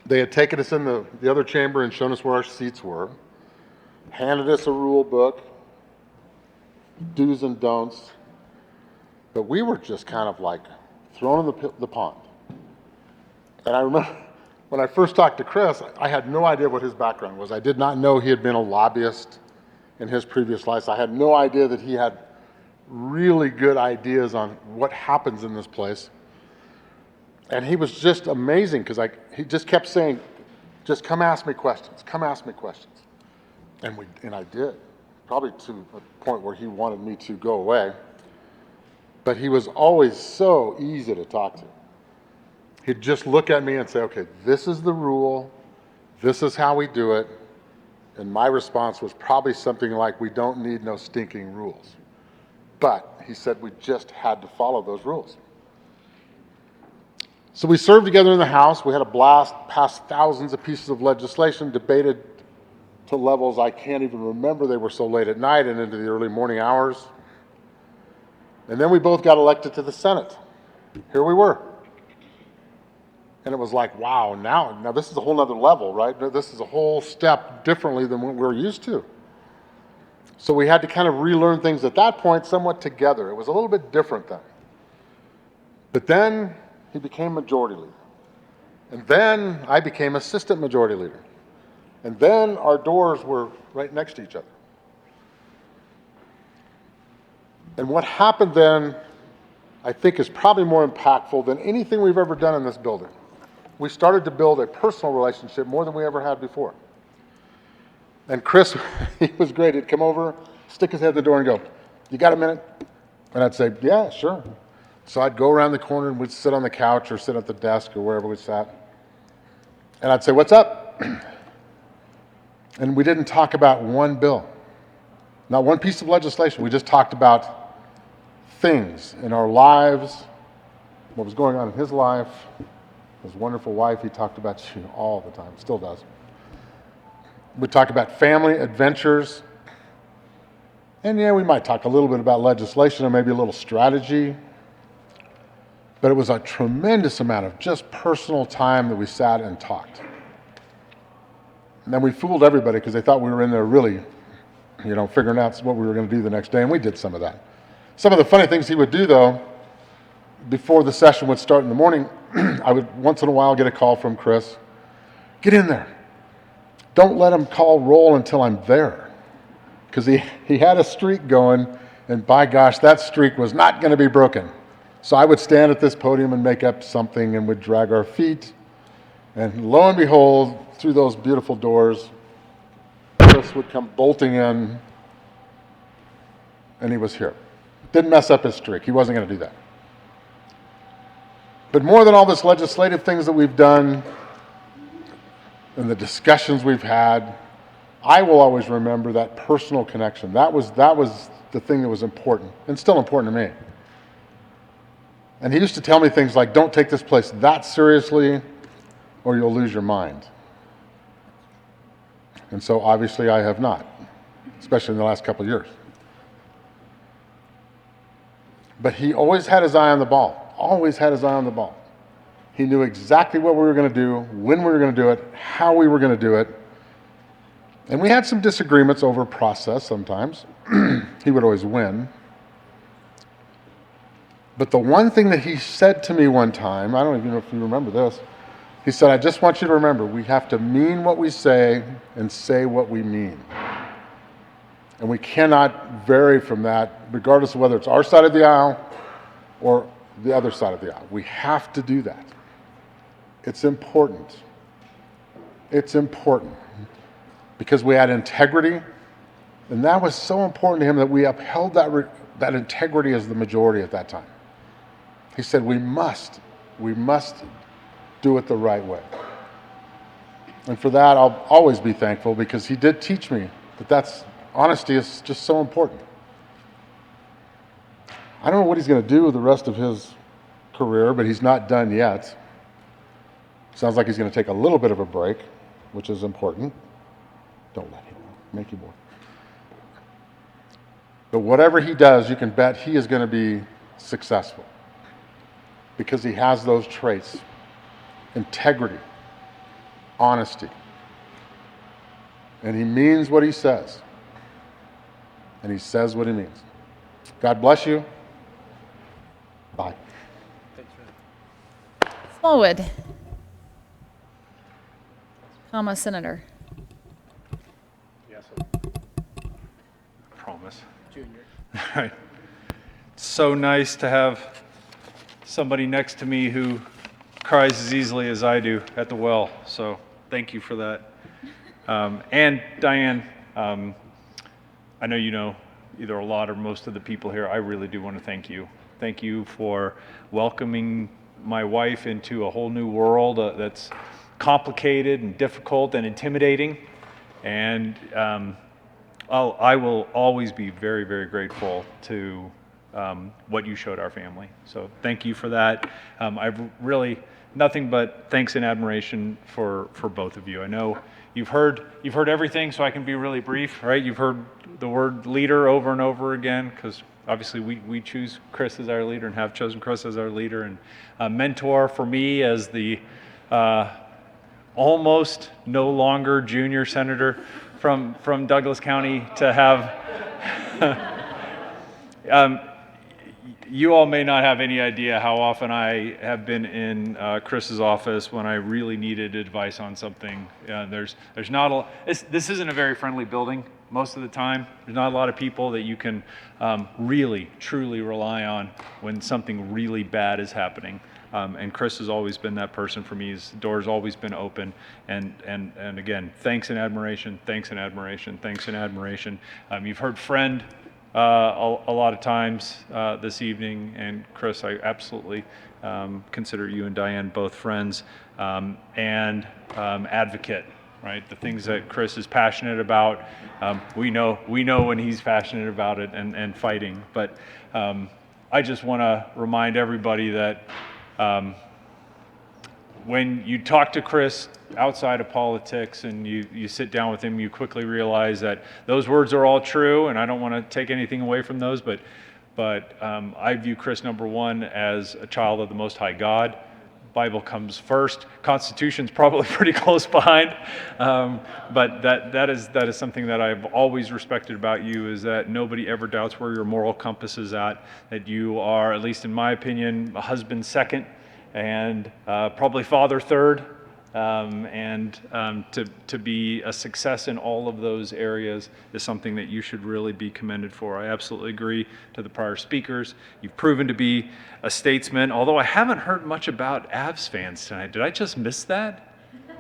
They had taken us in the other chamber and shown us where our seats were, handed us a rule book, do's and don'ts, but we were just kind of like thrown in the pond. And I remember when I first talked to Chris, I had no idea what his background was. I did not know he had been a lobbyist in his previous life. I had no idea that he had really good ideas on what happens in this place. And he was just amazing because he just kept saying, just come ask me questions, come ask me questions. And I did, probably to a point where he wanted me to go away. But he was always so easy to talk to. He'd just look at me and say, okay, this is the rule, this is how we do it. And my response was probably something like, we don't need no stinking rules. But he said we just had to follow those rules. So we served together in the House. We had a blast, passed thousands of pieces of legislation, debated to levels I can't even remember. They were so late at night and into the early morning hours. And then we both got elected to the Senate. Here we were. And it was like, wow, now this is a whole other level, right? This is a whole step differently than what we're used to. So we had to kind of relearn things at that point somewhat together. It was a little bit different then. But then he became majority leader. And then I became assistant majority leader. And then our doors were right next to each other. And what happened then, I think, is probably more impactful than anything we've ever done in this building. We started to build a personal relationship more than we ever had before. And Chris, he was great. He'd come over, stick his head in the door and go, you got a minute? And I'd say, yeah, sure. So I'd go around the corner and we'd sit on the couch or sit at the desk or wherever we sat. And I'd say, what's up? And we didn't talk about one bill, not one piece of legislation. We just talked about things in our lives, what was going on in his life, his wonderful wife. He talked about you all the time, still does. We talked about family, adventures, and yeah, we might talk a little bit about legislation or maybe a little strategy, but it was a tremendous amount of just personal time that we sat and talked. And then we fooled everybody because they thought we were in there really, figuring out what we were going to do the next day, and we did some of that. Some of the funny things he would do, though, before the session would start in the morning, I would once in a while get a call from Chris. Get in there. Don't let him call roll until I'm there. Because he had a streak going, and by gosh, that streak was not going to be broken. So I would stand at this podium and make up something and would drag our feet. And lo and behold, through those beautiful doors, Chris would come bolting in, and he was here. Didn't mess up his streak. He wasn't going to do that. But more than all this legislative things that we've done and the discussions we've had, I will always remember that personal connection. That was the thing that was important, and still important to me. And he used to tell me things like, don't take this place that seriously or you'll lose your mind. And so obviously I have not, especially in the last couple of years. But he always had his eye on the ball, always had his eye on the ball. He knew exactly what we were going to do, when we were going to do it, how we were going to do it. And we had some disagreements over process sometimes. He would always win. But the one thing that he said to me one time, I don't even know if you remember this, he said, I just want you to remember, we have to mean what we say and say what we mean. And we cannot vary from that, regardless of whether it's our side of the aisle or the other side of the aisle. We have to do that. It's important. It's important because we had integrity, and that was so important to him that we upheld that integrity as the majority at that time. He said, we must do it the right way. And for that, I'll always be thankful because he did teach me that honesty is just so important. I don't know what he's going to do the rest of his career, but he's not done yet. Sounds like he's going to take a little bit of a break, which is important. Don't let him make you more. But whatever he does, you can bet he is going to be successful because he has those traits: integrity, honesty, and he means what he says, and he says what he means. God bless you. Bye. Smallwood. Comma, Senator. Yes, promise. Junior. All right. So nice to have somebody next to me who cries as easily as I do at the well. So thank you for that. And Diane, I know you know either a lot or most of the people here. I really do want to thank you. Thank you for welcoming my wife into a whole new world that's complicated and difficult and intimidating. And I will always be very, very grateful to what you showed our family. So thank you for that. I've really nothing but thanks and admiration for both of you. I know you've heard everything, so I can be really brief, right? You've heard the word leader over and over again, because obviously we choose Chris as our leader and have chosen Chris as our leader, and a mentor for me as the almost no longer junior senator from Douglas County to have you all may not have any idea how often I have been in Chris's office when I really needed advice on something. There's not a this isn't a very friendly building most of the time. There's not a lot of people that you can really truly rely on when something really bad is happening. And Chris has always been that person for me. His door's always been open. And again, thanks and admiration, thanks and admiration, thanks and admiration. You've heard friend a lot of times this evening, and Chris, I absolutely consider you and Diane both friends, and advocate, right? The things that Chris is passionate about, we know when he's passionate about it and fighting. But I just want to remind everybody that when you talk to Chris outside of politics and you sit down with him, you quickly realize that those words are all true, and I don't want to take anything away from those, but I view Chris, number one, as a child of the Most High God. Bible comes first. Constitution's probably pretty close behind, but that is something that I've always respected about you, is that nobody ever doubts where your moral compass is at, that you are, at least in my opinion, a husband second, and probably father third, and to be a success in all of those areas is something that you should really be commended for. I absolutely agree to the prior speakers. You've proven to be a statesman, although I haven't heard much about Avs fans tonight. Did I just miss that?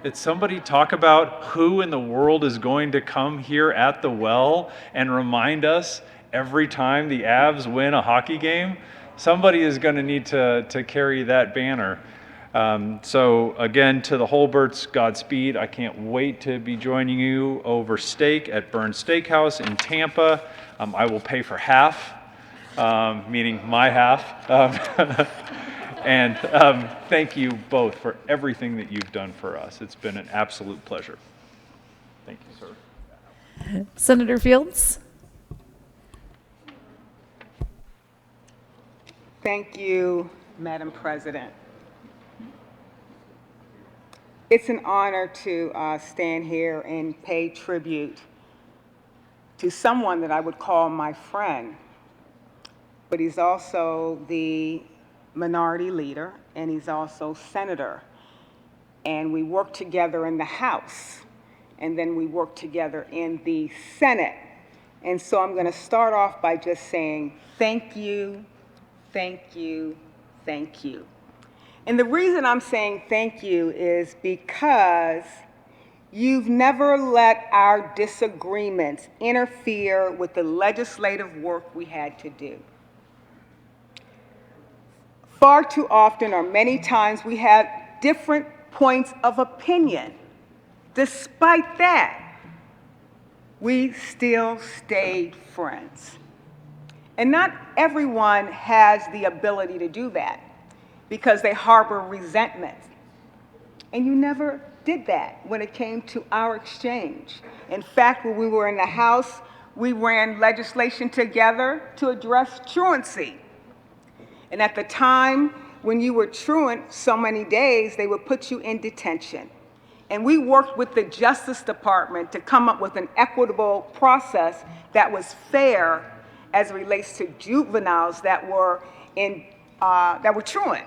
Did somebody talk about who in the world is going to come here at the well and remind us every time the Avs win a hockey game? Somebody is going to need to carry that banner. So again, to the Holberts, Godspeed. I can't wait to be joining you over steak at Burns Steakhouse in Tampa. I will pay for half, meaning my half. And thank you both for everything that you've done for us. It's been an absolute pleasure. Thank you, sir. Senator Fields. Thank you, Madam President. It's an honor to stand here and pay tribute to someone that I would call my friend, but he's also the minority leader and he's also senator. And we work together in the House, and then we work together in the Senate. And so I'm going to start off by just saying thank you, thank you, thank you. And the reason I'm saying thank you is because you've never let our disagreements interfere with the legislative work we had to do. Far too often, or many times, we have different points of opinion. Despite that, we still stayed friends. And not everyone has the ability to do that because they harbor resentment. And you never did that when it came to our exchange. In fact, when we were in the House, we ran legislation together to address truancy. And at the time when you were truant so many days, they would put you in detention. And we worked with the Justice Department to come up with an equitable process that was fair as it relates to juveniles that were truant.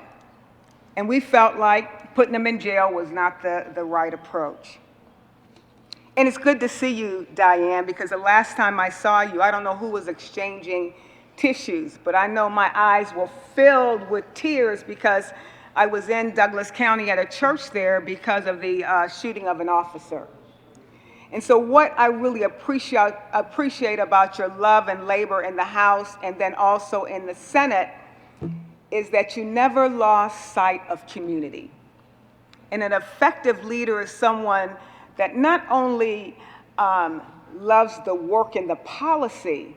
And we felt like putting them in jail was not the right approach. And it's good to see you, Diane, because the last time I saw you, I don't know who was exchanging tissues, but I know my eyes were filled with tears because I was in Douglas County at a church there because of the shooting of an officer. And so what I really appreciate about your love and labor in the House and then also in the Senate is that you never lost sight of community. And an effective leader is someone that not only loves the work and the policy,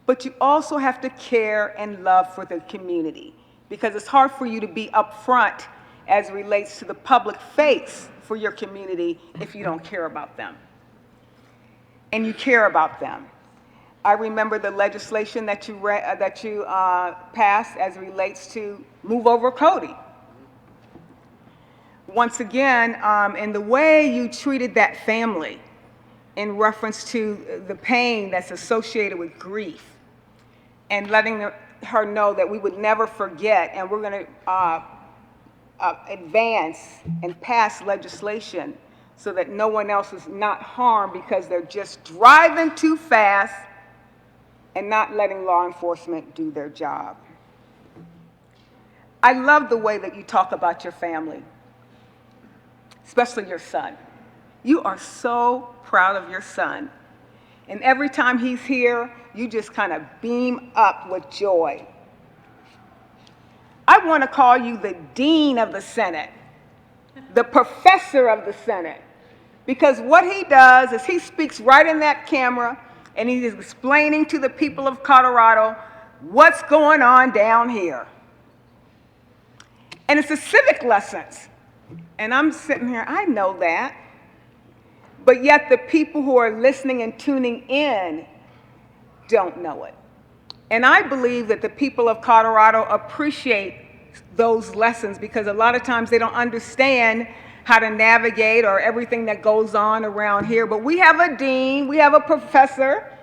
but you also have to care and love for the community, because it's hard for you to be upfront as it relates to the public face for your community if you don't care about them. And you care about them. I remember the legislation that you passed as it relates to move over Cody. Once again, in the way you treated that family in reference to the pain that's associated with grief, and letting her know that we would never forget, and we're going to advance and pass legislation so that no one else is not harmed because they're just driving too fast and not letting law enforcement do their job. I love the way that you talk about your family, especially your son. You are so proud of your son. And every time he's here, you just kind of beam up with joy. I want to call you the dean of the Senate, the professor of the Senate, because what he does is he speaks right in that camera and he's explaining to the people of Colorado what's going on down here. And it's the civic lessons. And I'm sitting here, I know that. But yet the people who are listening and tuning in don't know it. And I believe that the people of Colorado appreciate those lessons because a lot of times they don't understand how to navigate or everything that goes on around here. But we have a dean, we have a professor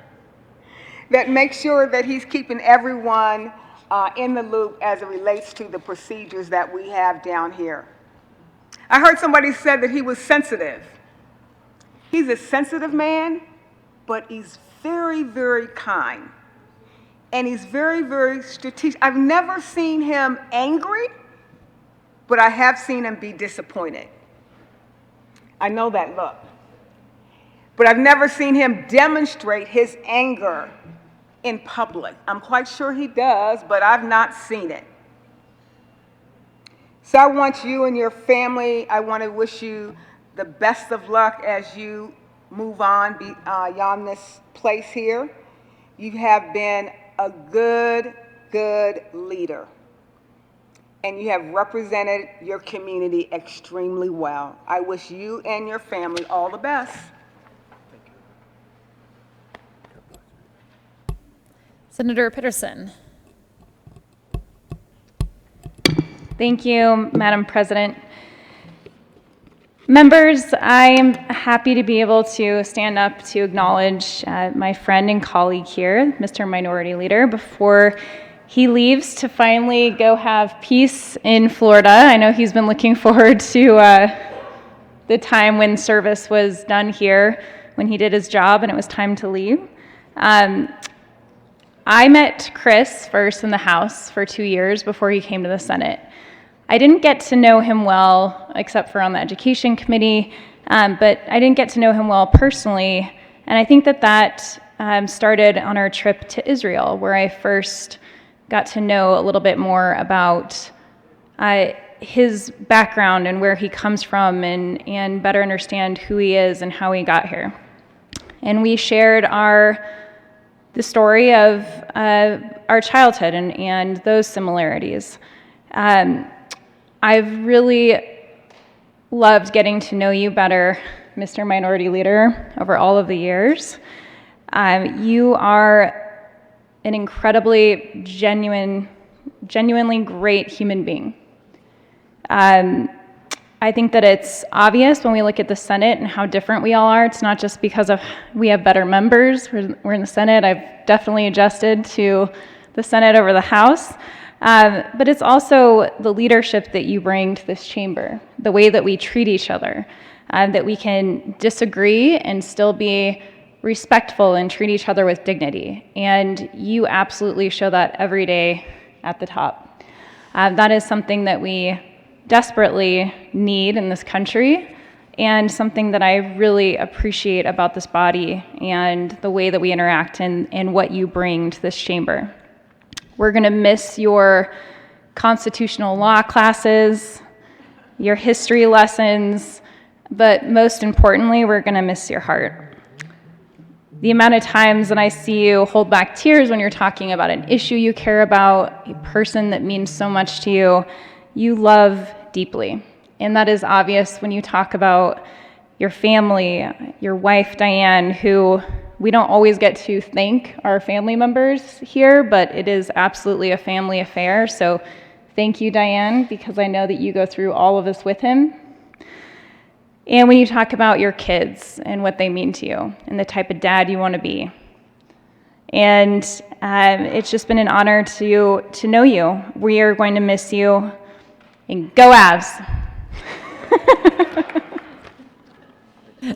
that makes sure that he's keeping everyone in the loop as it relates to the procedures that we have down here. I heard somebody said that he was sensitive. He's a sensitive man, but he's very, very kind. And he's very, very strategic. I've never seen him angry, but I have seen him be disappointed. I know that look. But I've never seen him demonstrate his anger in public. I'm quite sure he does, but I've not seen it. So I want you and your family, I want to wish you the best of luck as you move on beyond this place here. You have been a good leader. And you have represented your community extremely well. I wish you and your family all the best. Senator Peterson. Thank you, Madam President. Members, I am happy to be able to stand up to acknowledge my friend and colleague here, Mr. Minority Leader, before he leaves to finally go have peace in Florida. I know he's been looking forward to the time when service was done here, when he did his job and it was time to leave. I met Chris first in the House for 2 years before he came to the Senate. I didn't get to know him well, except for on the Education Committee, but I didn't get to know him well personally, and I think that started on our trip to Israel, where I first got to know a little bit more about his background and where he comes from, and better understand who he is and how he got here. And we shared the story of our childhood and those similarities. I've really loved getting to know you better, Mr. Minority Leader, over all of the years. You are an incredibly genuinely great human being. I think that it's obvious when we look at the Senate and how different we all are. It's not just because we have better members. We're in the Senate. I've definitely adjusted to the Senate over the House. But it's also the leadership that you bring to this chamber, the way that we treat each other, that we can disagree and still be respectful and treat each other with dignity. And you absolutely show that every day at the top. That is something that we desperately need in this country, and something that I really appreciate about this body and the way that we interact and what you bring to this chamber. We're going to miss your constitutional law classes, your history lessons, but most importantly, we're going to miss your heart. The amount of times that I see you hold back tears when you're talking about an issue you care about, a person that means so much to you, you love deeply. And that is obvious when you talk about your family, your wife, Diane, who we don't always get to thank our family members here, but it is absolutely a family affair. So thank you, Diane, because I know that you go through all of this with him. And when you talk about your kids and what they mean to you and the type of dad you want to be. And it's just been an honor to know you. We are going to miss you. And go Avs!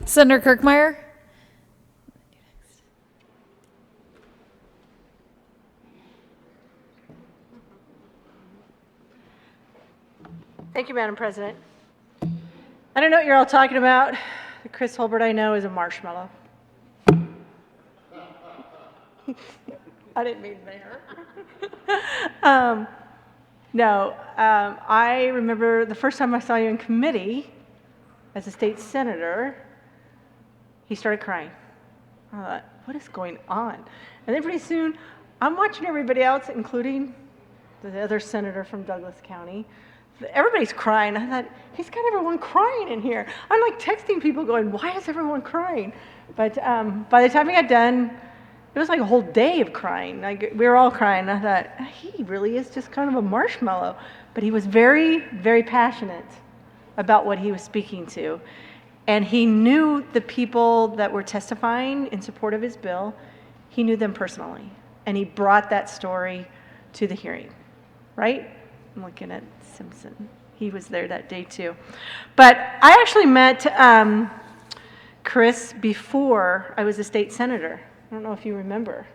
Senator Kirkmeyer? Thank you, Madam President. I don't know what you're all talking about. The Chris Holbert I know is a marshmallow. I didn't mean there. No, I remember the first time I saw you in committee as a state senator, he started crying. I thought, what is going on? And then pretty soon, I'm watching everybody else, including the other senator from Douglas County. Everybody's crying. I thought, he's got everyone crying in here. I'm like texting people going, why is everyone crying? But by the time we got done, it was like a whole day of crying. Like, we were all crying. I thought, he really is just kind of a marshmallow. But he was very, very passionate about what he was speaking to. And he knew the people that were testifying in support of his bill. He knew them personally. And he brought that story to the hearing, right? I'm looking at Simpson. He was there that day too. But I actually met Chris before I was a state senator. I don't know if you remember,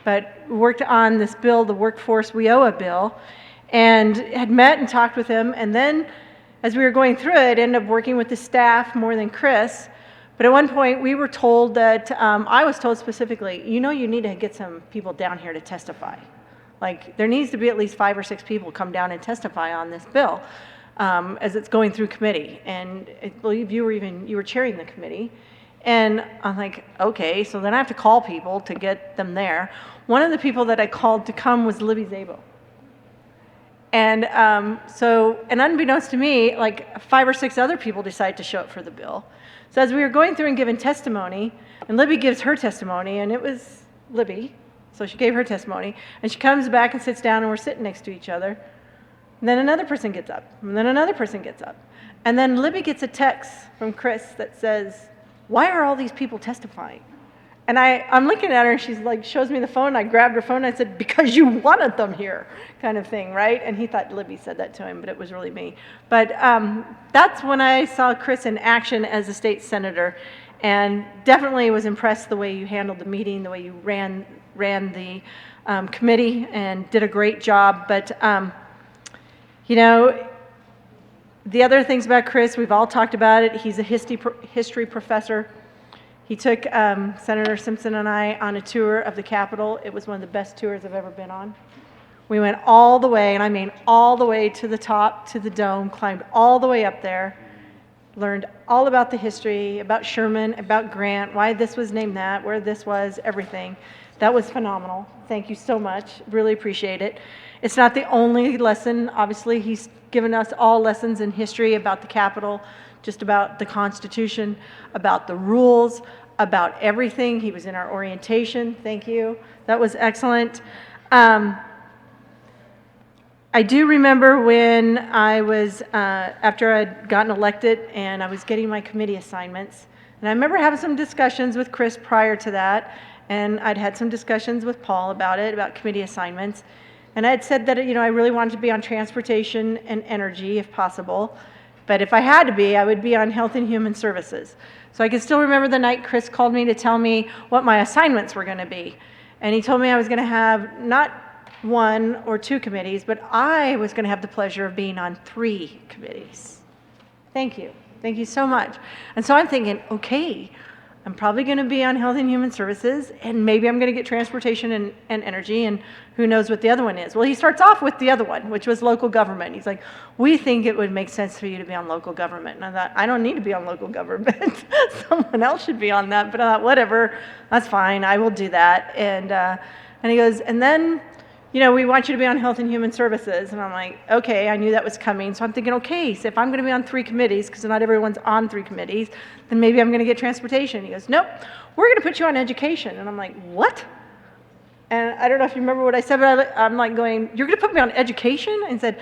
but worked on this bill, the Workforce WIOA bill, and had met and talked with him. And then as we were going through it, ended up working with the staff more than Chris. But at one point we were told that, I was told specifically, you need to get some people down here to testify. Like, there needs to be at least 5 or 6 people come down and testify on this bill as it's going through committee. And I believe you were chairing the committee. And I'm like, okay, so then I have to call people to get them there. One of the people that I called to come was Libby Szabo. And and unbeknownst to me, like 5 or 6 other people decided to show up for the bill. So as we were going through and giving testimony, and Libby gives her testimony, and it was Libby, so she gave her testimony, and she comes back and sits down, and we're sitting next to each other. And then another person gets up, and then another person gets up. And then Libby gets a text from Chris that says, why are all these people testifying? And I'm looking at her, and she's like, shows me the phone. I grabbed her phone, and I said, because you wanted them here, kind of thing, right? And he thought Libby said that to him, but it was really me. But that's when I saw Chris in action as a state senator, and definitely was impressed the way you handled the meeting, the way you ran the committee, and did a great job. But, you know, the other things about Chris, we've all talked about it. He's a history professor. He took Senator Simpson and I on a tour of the Capitol. It was one of the best tours I've ever been on. We went all the way, and I mean all the way to the top, to the dome, climbed all the way up there, learned all about the history, about Sherman, about Grant, why this was named that, where this was, everything. That was phenomenal. Thank you so much. Really appreciate it. It's not the only lesson. Obviously, he's given us all lessons in history about the Capitol, just about the Constitution, about the rules, about everything. He was in our orientation. Thank you. That was excellent. I do remember when I was, after I'd gotten elected and I was getting my committee assignments, and I remember having some discussions with Chris prior to that, and I'd had some discussions with Paul about it, about committee assignments, and I had said that, you know, I really wanted to be on transportation and energy if possible, but if I had to be, I would be on health and human services. So I can still remember the night Chris called me to tell me what my assignments were going to be, and he told me I was going to have not 1 or 2 committees, but I was going to have the pleasure of being on 3 committees. Thank you. Thank you so much. And so I'm thinking, okay, I'm probably going to be on Health and Human Services, and maybe I'm going to get Transportation and Energy, and who knows what the other one is. Well, he starts off with the other one, which was local government. He's like, we think it would make sense for you to be on local government. And I thought, I don't need to be on local government. Someone else should be on that. But I thought, whatever, that's fine. I will do that. And he goes, and then, you know, we want you to be on Health and Human Services. And I'm like, okay, I knew that was coming. So I'm thinking, okay, so if I'm going to be on 3 committees, because not everyone's on 3 committees, then maybe I'm going to get Transportation. He goes, nope, we're going to put you on Education. And I'm like, what? And I don't know if you remember what I said, but I'm like going, you're going to put me on Education? And said,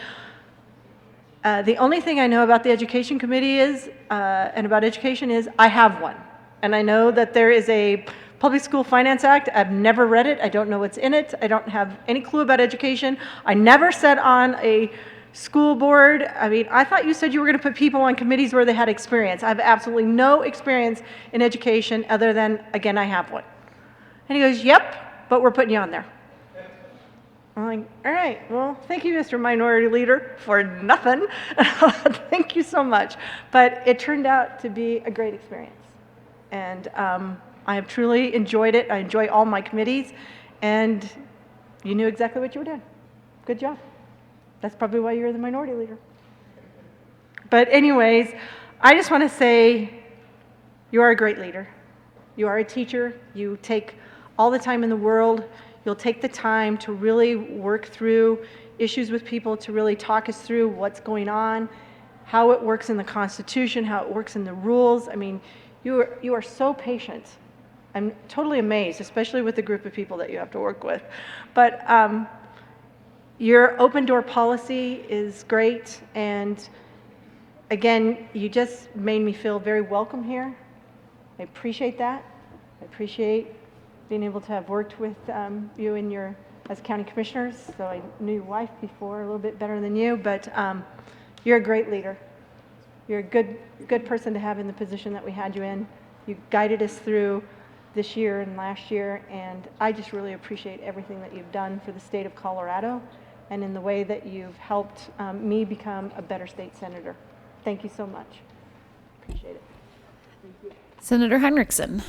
the only thing I know about the Education Committee is, and about education is, I have one. And I know that there is a Public School Finance Act. I've never read it. I don't know what's in it. I don't have any clue about education. I never sat on a school board. I mean, I thought you said you were going to put people on committees where they had experience. I have absolutely no experience in education other than, again, I have one. And he goes, yep, but we're putting you on there. I'm like, all right, well, thank you, Mr. Minority Leader, for nothing. Thank you so much. But it turned out to be a great experience. And I have truly enjoyed it. I enjoy all my committees, and you knew exactly what you were doing. Good job. That's probably why you're the minority leader. But anyways, I just want to say you are a great leader. You are a teacher. You take all the time in the world. You'll take the time to really work through issues with people, to really talk us through what's going on, how it works in the Constitution, how it works in the rules. I mean, you are so patient. I'm totally amazed, especially with the group of people that you have to work with. But your open door policy is great, and again, you just made me feel very welcome here. I appreciate that. I appreciate being able to have worked with you in your as county commissioners. So I knew your wife before a little bit better than you, but you're a great leader. You're a good person to have in the position that we had you in. You guided us through this year and last year, and I just really appreciate everything that you've done for the state of Colorado and in the way that you've helped me become a better state senator. Thank you so much. Appreciate it. Thank you. Senator Heinrichsen.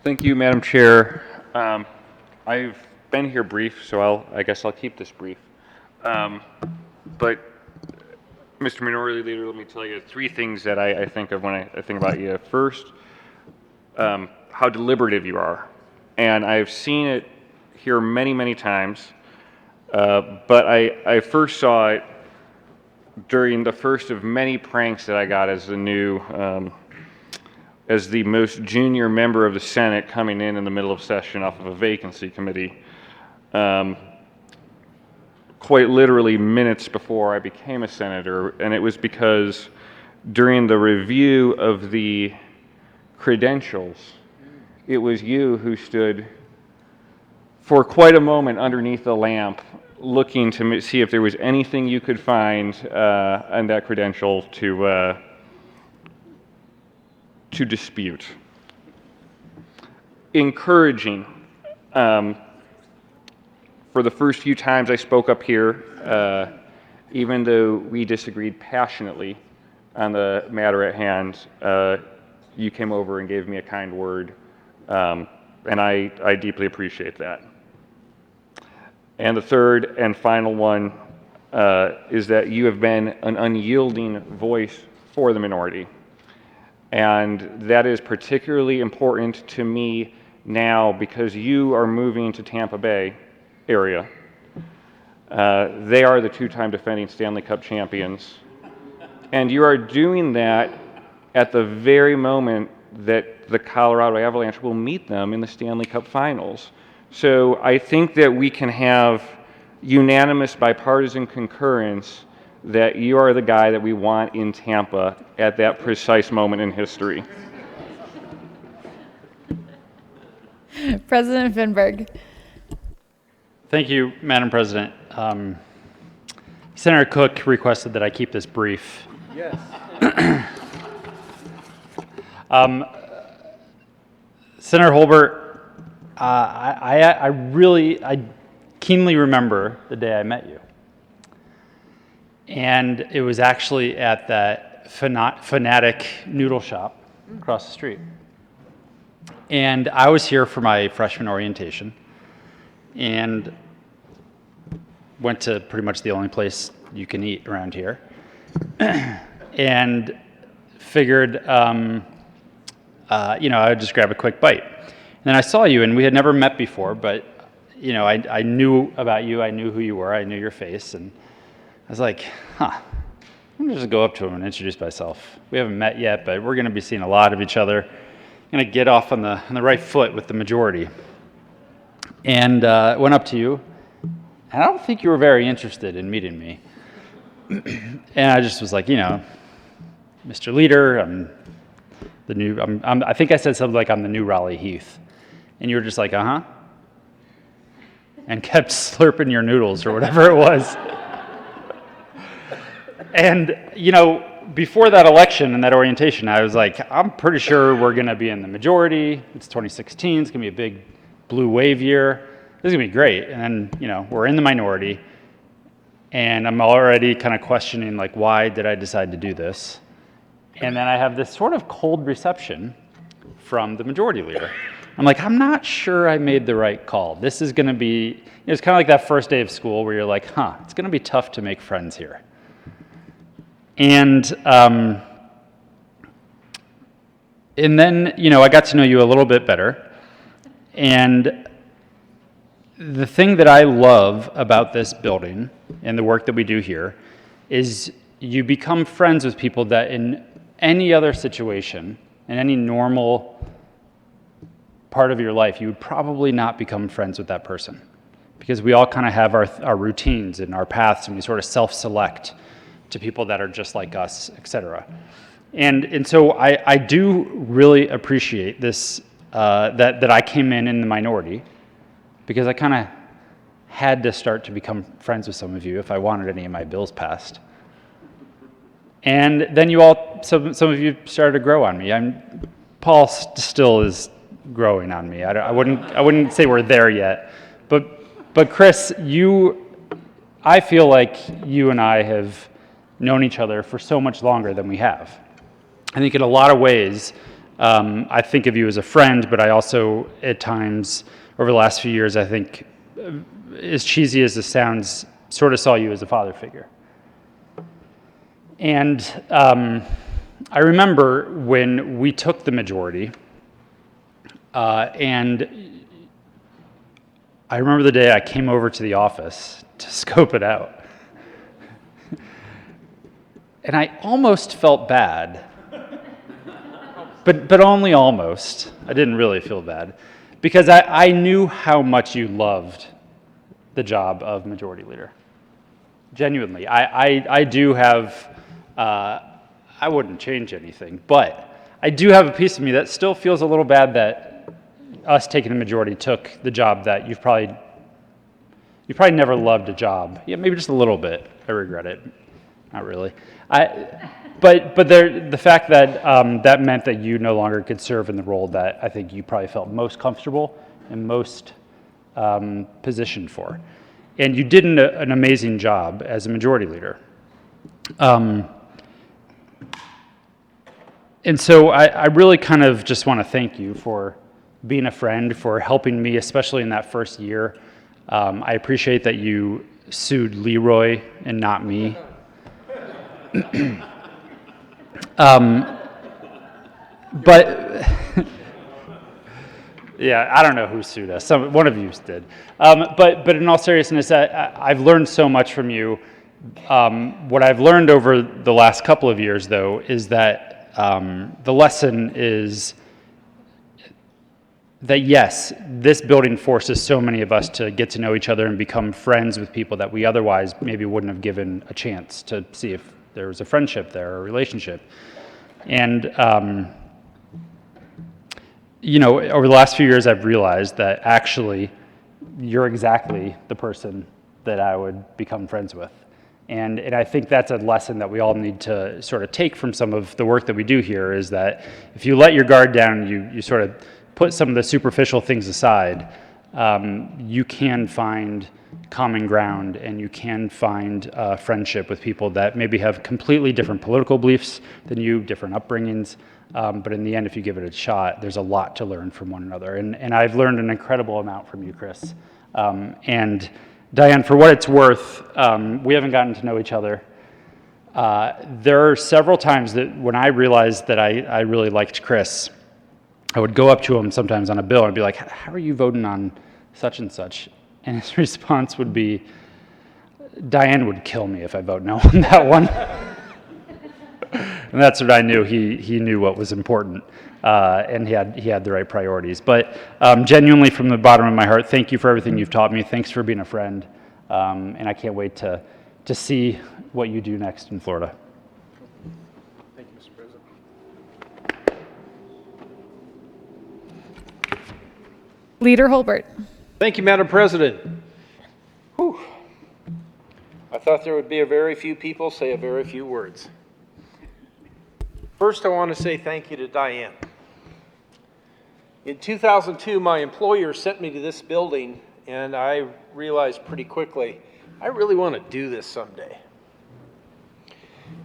Thank you, Madam Chair. I've been here brief, so I guess I'll keep this brief. But Mr. Minority Leader, let me tell you 3 things that I think of when I think about you. First, how deliberative you are. And I've seen it here many, many times, but I first saw it during the first of many pranks that I got as the most junior member of the Senate coming in the middle of session off of a vacancy committee. quite literally minutes before I became a senator, and it was because during the review of the credentials, it was you who stood for quite a moment underneath the lamp looking to see if there was anything you could find on that credential to dispute. Encouraging. For the first few times I spoke up here, even though we disagreed passionately on the matter at hand, you came over and gave me a kind word, and I deeply appreciate that. And the third and final one is that you have been an unyielding voice for the minority. And that is particularly important to me now because you are moving to Tampa Bay area. They are the two-time defending Stanley Cup champions. And you are doing that at the very moment that the Colorado Avalanche will meet them in the Stanley Cup Finals. So I think that we can have unanimous bipartisan concurrence that you are the guy that we want in Tampa at that precise moment in history. President Finberg. Thank you, Madam President. Senator Cook requested that I keep this brief. Yes. Senator Holbert, I keenly remember the day I met you. And it was actually at that Fanatic noodle shop across the street. And I was here for my freshman orientation and went to pretty much the only place you can eat around here. And figured, I would just grab a quick bite. And then I saw you, and we had never met before, but, I knew about you, I knew who you were, I knew your face, and I was like, I'm going to just go up to him and introduce myself. We haven't met yet, but we're going to be seeing a lot of each other. I'm going to get off on the right foot with the majority. And went up to you, and I don't think you were very interested in meeting me. And I just was like, Mr. Leader, I think I said something like I'm the new Raleigh Heath. And you were just like, uh-huh. And kept slurping your noodles or whatever it was. And, before that election and that orientation, I was like, I'm pretty sure we're going to be in the majority. It's 2016. It's going to be a big blue wave year. This is going to be great. And then, we're in the minority. And I'm already kind of questioning, like, why did I decide to do this? And then I have this sort of cold reception from the majority leader. I'm like, I'm not sure I made the right call. This is going to be, it's kind of like that first day of school where you're like, it's going to be tough to make friends here. And then, I got to know you a little bit better. And the thing that I love about this building and the work that we do here is you become friends with people that in any other situation, in any normal part of your life, you would probably not become friends with that person. Because we all kind of have our routines and our paths, and we sort of self-select to people that are just like us, etc. And so I do really appreciate this, that I came in the minority, because I kind of had to start to become friends with some of you if I wanted any of my bills passed. And then some of you started to grow on me. Paul still is growing on me. I wouldn't say we're there yet, but Chris, I feel like you and I have known each other for so much longer than we have. I think in a lot of ways, I think of you as a friend, but I also, at times, over the last few years, I think, as cheesy as this sounds, sort of saw you as a father figure. And I remember when we took the majority, and I remember the day I came over to the office to scope it out. And I almost felt bad, but only almost. I didn't really feel bad, because I knew how much you loved the job of majority leader. Genuinely. I do have, I wouldn't change anything, but I do have a piece of me that still feels a little bad that us taking the majority took the job that you've probably never loved a job. Yeah, maybe just a little bit. I regret it. Not really. But the fact that that meant that you no longer could serve in the role that I think you probably felt most comfortable and most positioned for. And you did an amazing job as a majority leader. And so I really kind of just want to thank you for being a friend, for helping me, especially in that first year. I appreciate that you sued Leroy and not me. But yeah, I don't know who sued us. One of you did. But in all seriousness, I've learned so much from you. What I've learned over the last couple of years, though, is that the lesson is that yes, this building forces so many of us to get to know each other and become friends with people that we otherwise maybe wouldn't have given a chance to see if there was a friendship there or a relationship. And over the last few years, I've realized that actually you're exactly the person that I would become friends with. And I think that's a lesson that we all need to sort of take from some of the work that we do here, is that if you let your guard down, you sort of put some of the superficial things aside, you can find common ground and you can find friendship with people that maybe have completely different political beliefs than you, different upbringings. But in the end, if you give it a shot, there's a lot to learn from one another. And I've learned an incredible amount from you, Chris. And Diane, for what it's worth, we haven't gotten to know each other. There are several times that when I realized that I really liked Chris, I would go up to him sometimes on a bill and be like, how are you voting on such and such? And his response would be, Diane would kill me if I vote no on that one. And that's what I knew. He knew what was important, and he had the right priorities. But genuinely, from the bottom of my heart, thank you for everything you've taught me. Thanks for being a friend, and I can't wait to see what you do next in Florida. Thank you, Mr. President. Leader Holbert. Thank you, Madam President. Whew. I thought there would be a very few people say a very few words. First, I want to say thank you to Diane. In 2002, my employer sent me to this building, and I realized pretty quickly, I really want to do this someday.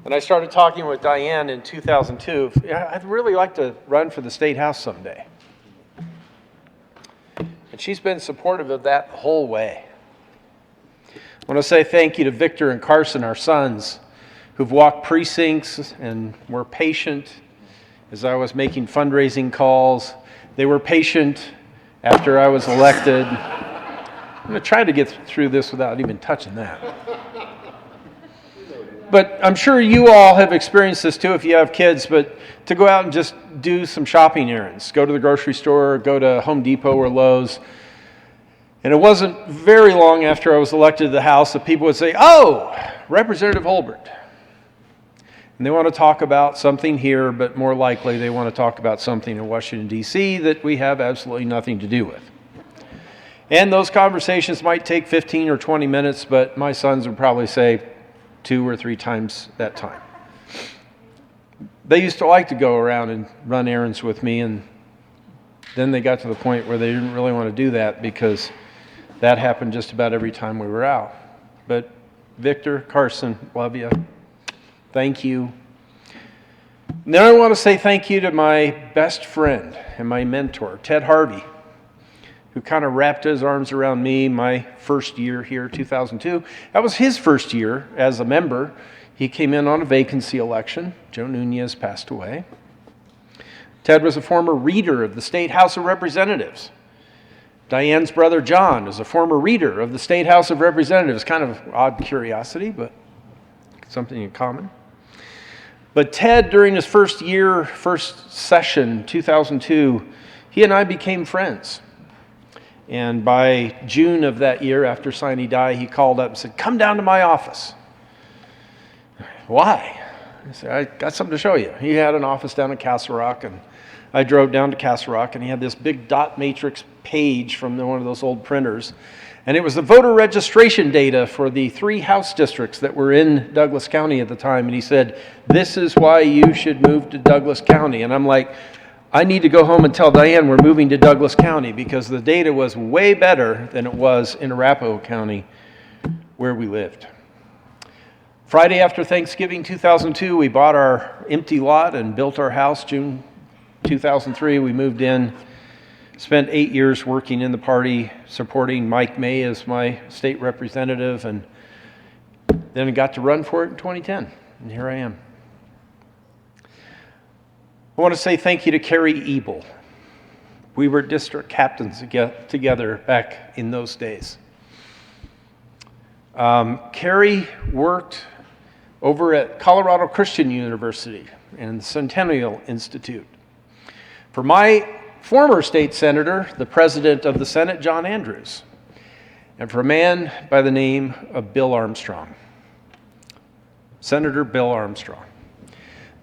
And I started talking with Diane in 2002. I'd really like to run for the State House someday. And she's been supportive of that the whole way. I want to say thank you to Victor and Carson, our sons, who've walked precincts and were patient as I was making fundraising calls. They were patient after I was elected. I'm going to try to get through this without even touching that. But I'm sure you all have experienced this too if you have kids, but to go out and just do some shopping errands, go to the grocery store, go to Home Depot or Lowe's. And it wasn't very long after I was elected to the House that people would say, oh, Representative Holbert. And they want to talk about something here, but more likely they want to talk about something in Washington, D.C. that we have absolutely nothing to do with. And those conversations might take 15 or 20 minutes, but my sons would probably say 2 or 3 times that time. They used to like to go around and run errands with me, and then they got to the point where they didn't really want to do that because that happened just about every time we were out. But Victor, Carson, love you. Thank you. And then I want to say thank you to my best friend and my mentor, Ted Harvey, who kind of wrapped his arms around me my first year here, 2002. That was his first year as a member. He came in on a vacancy election. Joe Nunez passed away. Ted was a former reader of the State House of Representatives. Diane's brother John is a former reader of the State House of Representatives. Kind of odd curiosity, but something in common. But Ted, during his first session, 2002, he and I became friends. And by June of that year, after Sine Die, he called up and said, "Come down to my office." Why? I said, "I got something to show you." He had an office down in Castle Rock, and I drove down to Castle Rock, and he had this big dot matrix page from one of those old printers. And it was the voter registration data for the 3 House districts that were in Douglas County at the time. And he said, "This is why you should move to Douglas County." And I'm like, I need to go home and tell Diane we're moving to Douglas County, because the data was way better than it was in Arapahoe County where we lived. Friday after Thanksgiving 2002, we bought our empty lot and built our house. June 2003, we moved in. Spent 8 years working in the party, supporting Mike May as my state representative, and then I got to run for it in 2010, and here I am. I want to say thank you to Carrie Ebel. We were district captains together back in those days. Carrie worked over at Colorado Christian University and the Centennial Institute. For my former state senator, the president of the Senate, John Andrews, and for a man by the name of Bill Armstrong. Senator Bill Armstrong.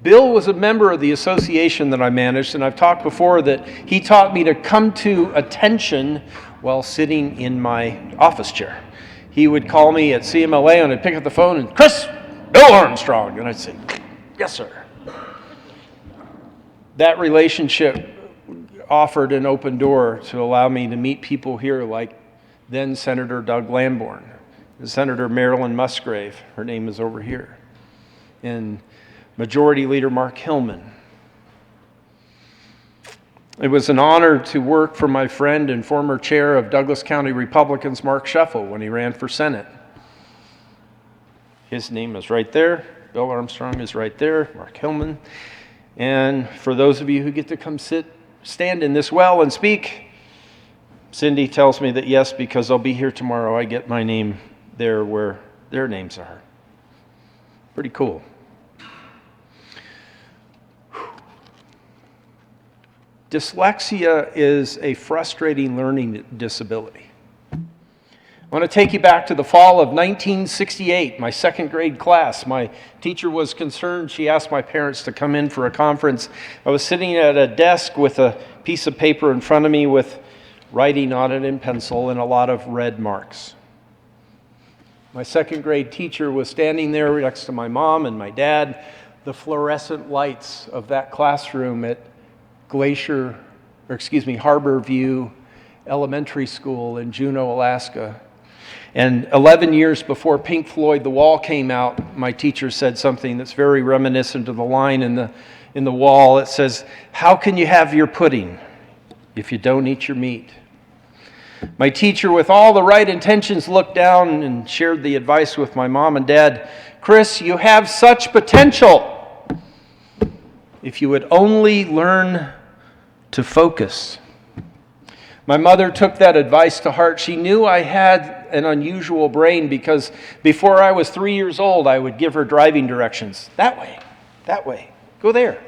Bill was a member of the association that I managed, and I've talked before that he taught me to come to attention while sitting in my office chair. He would call me at CMLA, and I'd pick up the phone and, "Chris, Bill Armstrong," and I'd say, "Yes, sir." That relationship offered an open door to allow me to meet people here like then Senator Doug Lamborn, and Senator Marilyn Musgrave, her name is over here, and Majority Leader Mark Hillman. It was an honor to work for my friend and former chair of Douglas County Republicans, Mark Scheffel, when he ran for Senate. His name is right there. Bill Armstrong is right there, Mark Hillman. And for those of you who get to come stand in this well and speak, Cindy tells me that yes, because I'll be here tomorrow, I get my name there where their names are. Pretty cool. Dyslexia is a frustrating learning disability. I want to take you back to the fall of 1968, my second grade class. My teacher was concerned. She asked my parents to come in for a conference. I was sitting at a desk with a piece of paper in front of me with writing on it in pencil and a lot of red marks. My second grade teacher was standing there next to my mom and my dad. The fluorescent lights of that classroom at Harbor View Elementary School in Juneau, Alaska. And 11 years before Pink Floyd, The Wall came out, my teacher said something that's very reminiscent of the line in the wall. It says, "How can you have your pudding if you don't eat your meat?" My teacher, with all the right intentions, looked down and shared the advice with my mom and dad. "Chris, you have such potential. If you would only learn to focus." My mother took that advice to heart. She knew I had an unusual brain because before I was 3 years old, I would give her driving directions. That way, go there.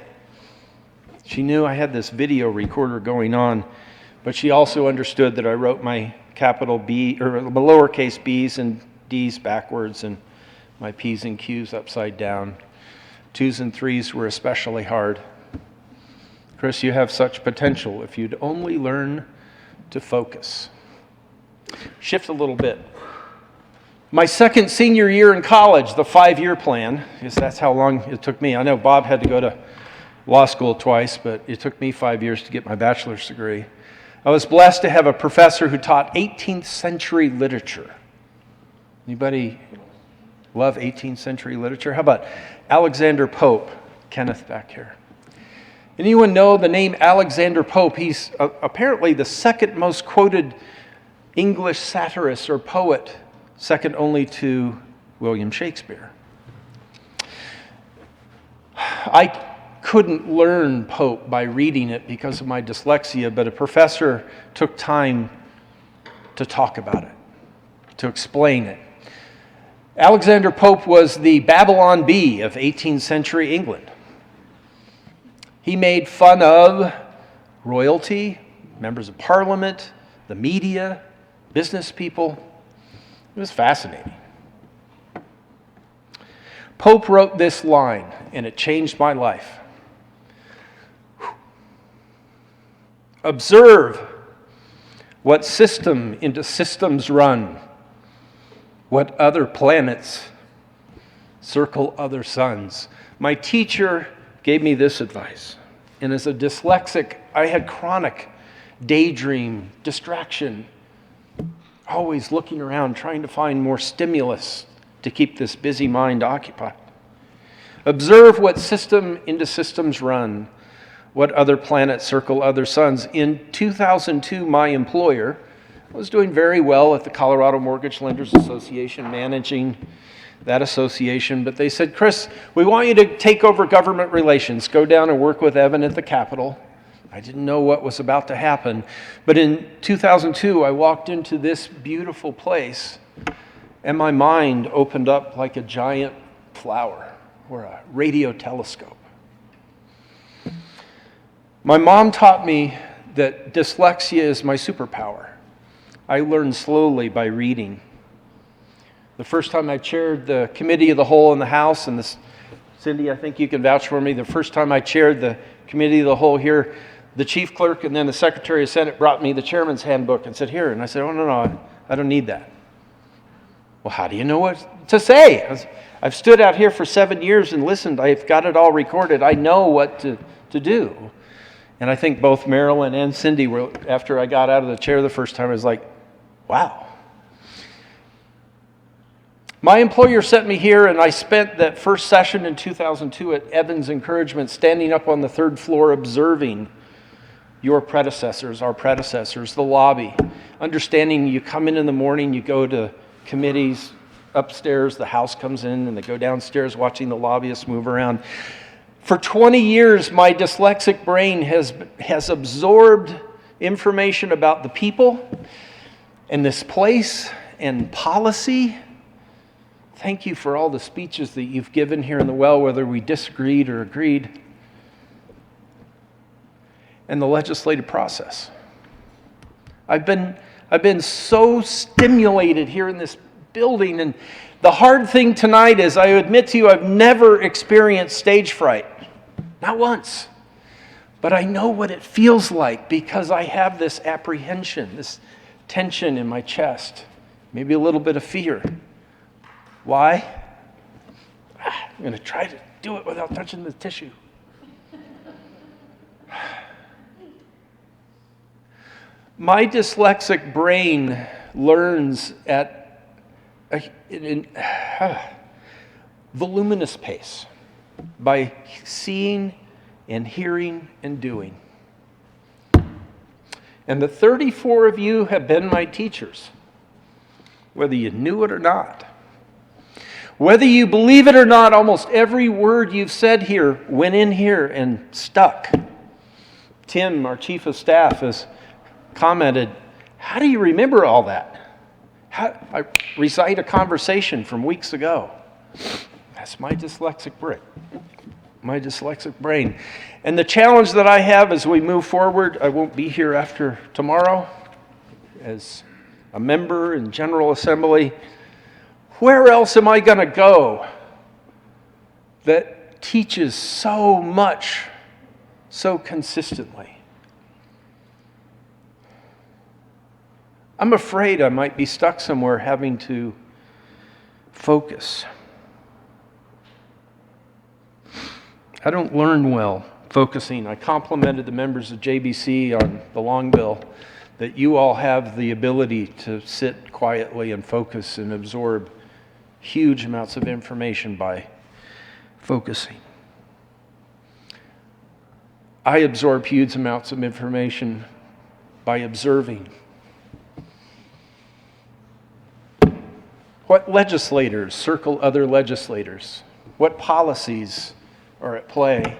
She knew I had this video recorder going on, but she also understood that I wrote my capital B, or my lowercase b's and d's backwards and my p's and q's upside down. 2s and 3s were especially hard. "Chris, you have such potential if you'd only learn to focus." Shift a little bit. My second senior year in college, the 5-year plan, because that's how long it took me. I know Bob had to go to law school twice, but it took me 5 years to get my bachelor's degree. I was blessed to have a professor who taught 18th century literature. Anybody love 18th century literature? How about Alexander Pope? Kenneth back here. Anyone know the name Alexander Pope? He's apparently the second most quoted English satirist or poet, second only to William Shakespeare. I couldn't learn Pope by reading it because of my dyslexia, but a professor took time to talk about it, to explain it. Alexander Pope was the Babylon Bee of 18th century England. He made fun of royalty, members of parliament, the media, business people. It was fascinating. Pope wrote this line, and it changed my life. Observe what system into systems run, what other planets circle other suns. My teacher gave me this advice, and as a dyslexic, I had chronic daydream, distraction, always looking around, trying to find more stimulus to keep this busy mind occupied. Observe what system into systems run, what other planets circle other suns. In 2002, my employer was doing very well at the Colorado Mortgage Lenders Association, managing that association, but they said, Chris, we want you to take over government relations. Go down and work with Evan at the Capitol. I didn't know what was about to happen, but in 2002, I walked into this beautiful place, and my mind opened up like a giant flower or a radio telescope. My mom taught me that dyslexia is my superpower. I learned slowly by reading. The first time I chaired the committee of the whole in the House, and this, Cindy, I think you can vouch for me, the first time I chaired the committee of the whole here, the chief clerk and then the Secretary of Senate brought me the chairman's handbook and said, here. And I said, oh, no, I don't need that. Well, how do you know what to say? I've stood out here for 7 years and listened. I've got it all recorded. I know what to do. And I think both Marilyn and Cindy were, after I got out of the chair the first time, I was like, wow. My employer sent me here, and I spent that first session in 2002 at Evan's encouragement standing up on the third floor observing your predecessors, our predecessors, the lobby, understanding you come in the morning, you go to committees upstairs, the House comes in, and they go downstairs watching the lobbyists move around. For 20 years, my dyslexic brain has absorbed information about the people and this place and policy. Thank you for all the speeches that you've given here in the well, whether we disagreed or agreed, and the legislative process. I've been so stimulated here in this building, and the hard thing tonight is, I admit to you, I've never experienced stage fright. Not once. But I know what it feels like because I have this apprehension, this tension in my chest, maybe a little bit of fear. Why? I'm going to try to do it without touching the tissue. My dyslexic brain learns at a voluminous pace by seeing and hearing and doing. And the 34 of you have been my teachers, whether you knew it or not. Whether you believe it or not, almost every word you've said here went in here and stuck. Tim, our chief of staff, has commented, how do you remember all that? I recite a conversation from weeks ago. That's my dyslexic brain. And the challenge that I have as we move forward, I won't be here after tomorrow as a member in General Assembly. Where else am I going to go that teaches so much, so consistently? I'm afraid I might be stuck somewhere having to focus. I don't learn well focusing. I complimented the members of JBC on the long bill that you all have the ability to sit quietly and focus and absorb huge amounts of information by focusing. I absorb huge amounts of information by observing. What legislators circle other legislators? What policies are at play?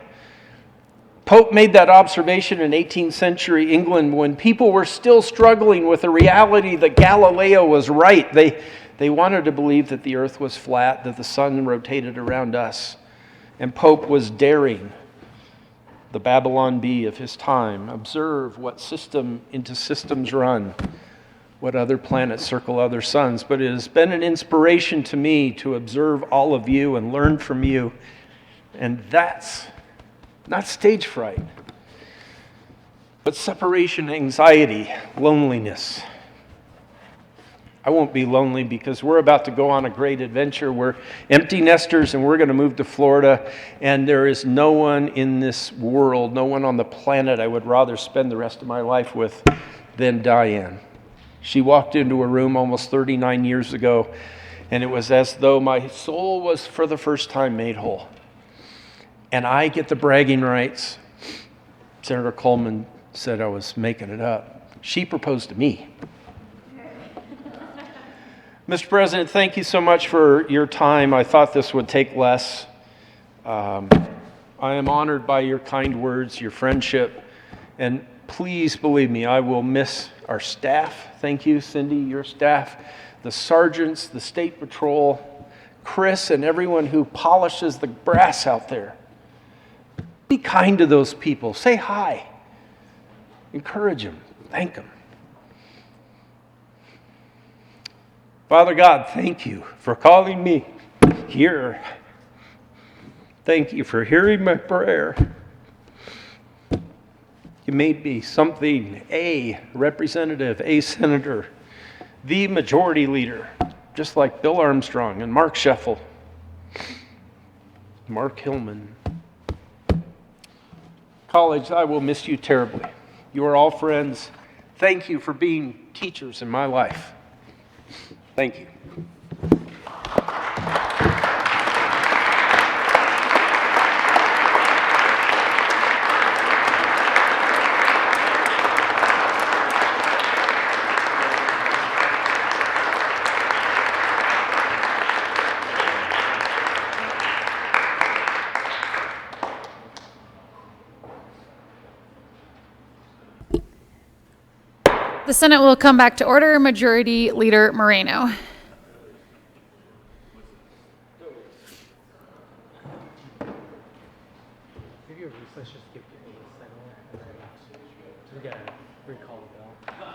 Pope made that observation in 18th century England when people were still struggling with the reality that Galileo was right. They wanted to believe that the earth was flat, that the sun rotated around us. And Pope was daring the Babylon Bee of his time. Observe what system into systems run, what other planets circle other suns. But it has been an inspiration to me to observe all of you and learn from you. And that's not stage fright, but separation anxiety, loneliness. I won't be lonely because we're about to go on a great adventure. We're empty nesters and we're going to move to Florida. And there is no one in this world, no one on the planet I would rather spend the rest of my life with than Diane. She walked into a room almost 39 years ago, and it was as though my soul was for the first time made whole. And I get the bragging rights. Senator Coleman said I was making it up. She proposed to me. Mr. President, thank you so much for your time. I thought this would take less. I am honored by your kind words, your friendship, and please believe me, I will miss our staff. Thank you, Cindy, your staff, the sergeants, the State Patrol, Chris, and everyone who polishes the brass out there. Be kind to those people. Say hi. Encourage them. Thank them. Father God, thank you for calling me here. Thank you for hearing my prayer. You made me something, a representative, a senator, the majority leader, just like Bill Armstrong and Mark Scheffel, Mark Hillman. College, I will miss you terribly. You are all friends. Thank you for being teachers in my life. Thank you. The Senate will come back to order. Majority Leader Moreno. Let's just give people a second. We got to recall the bell.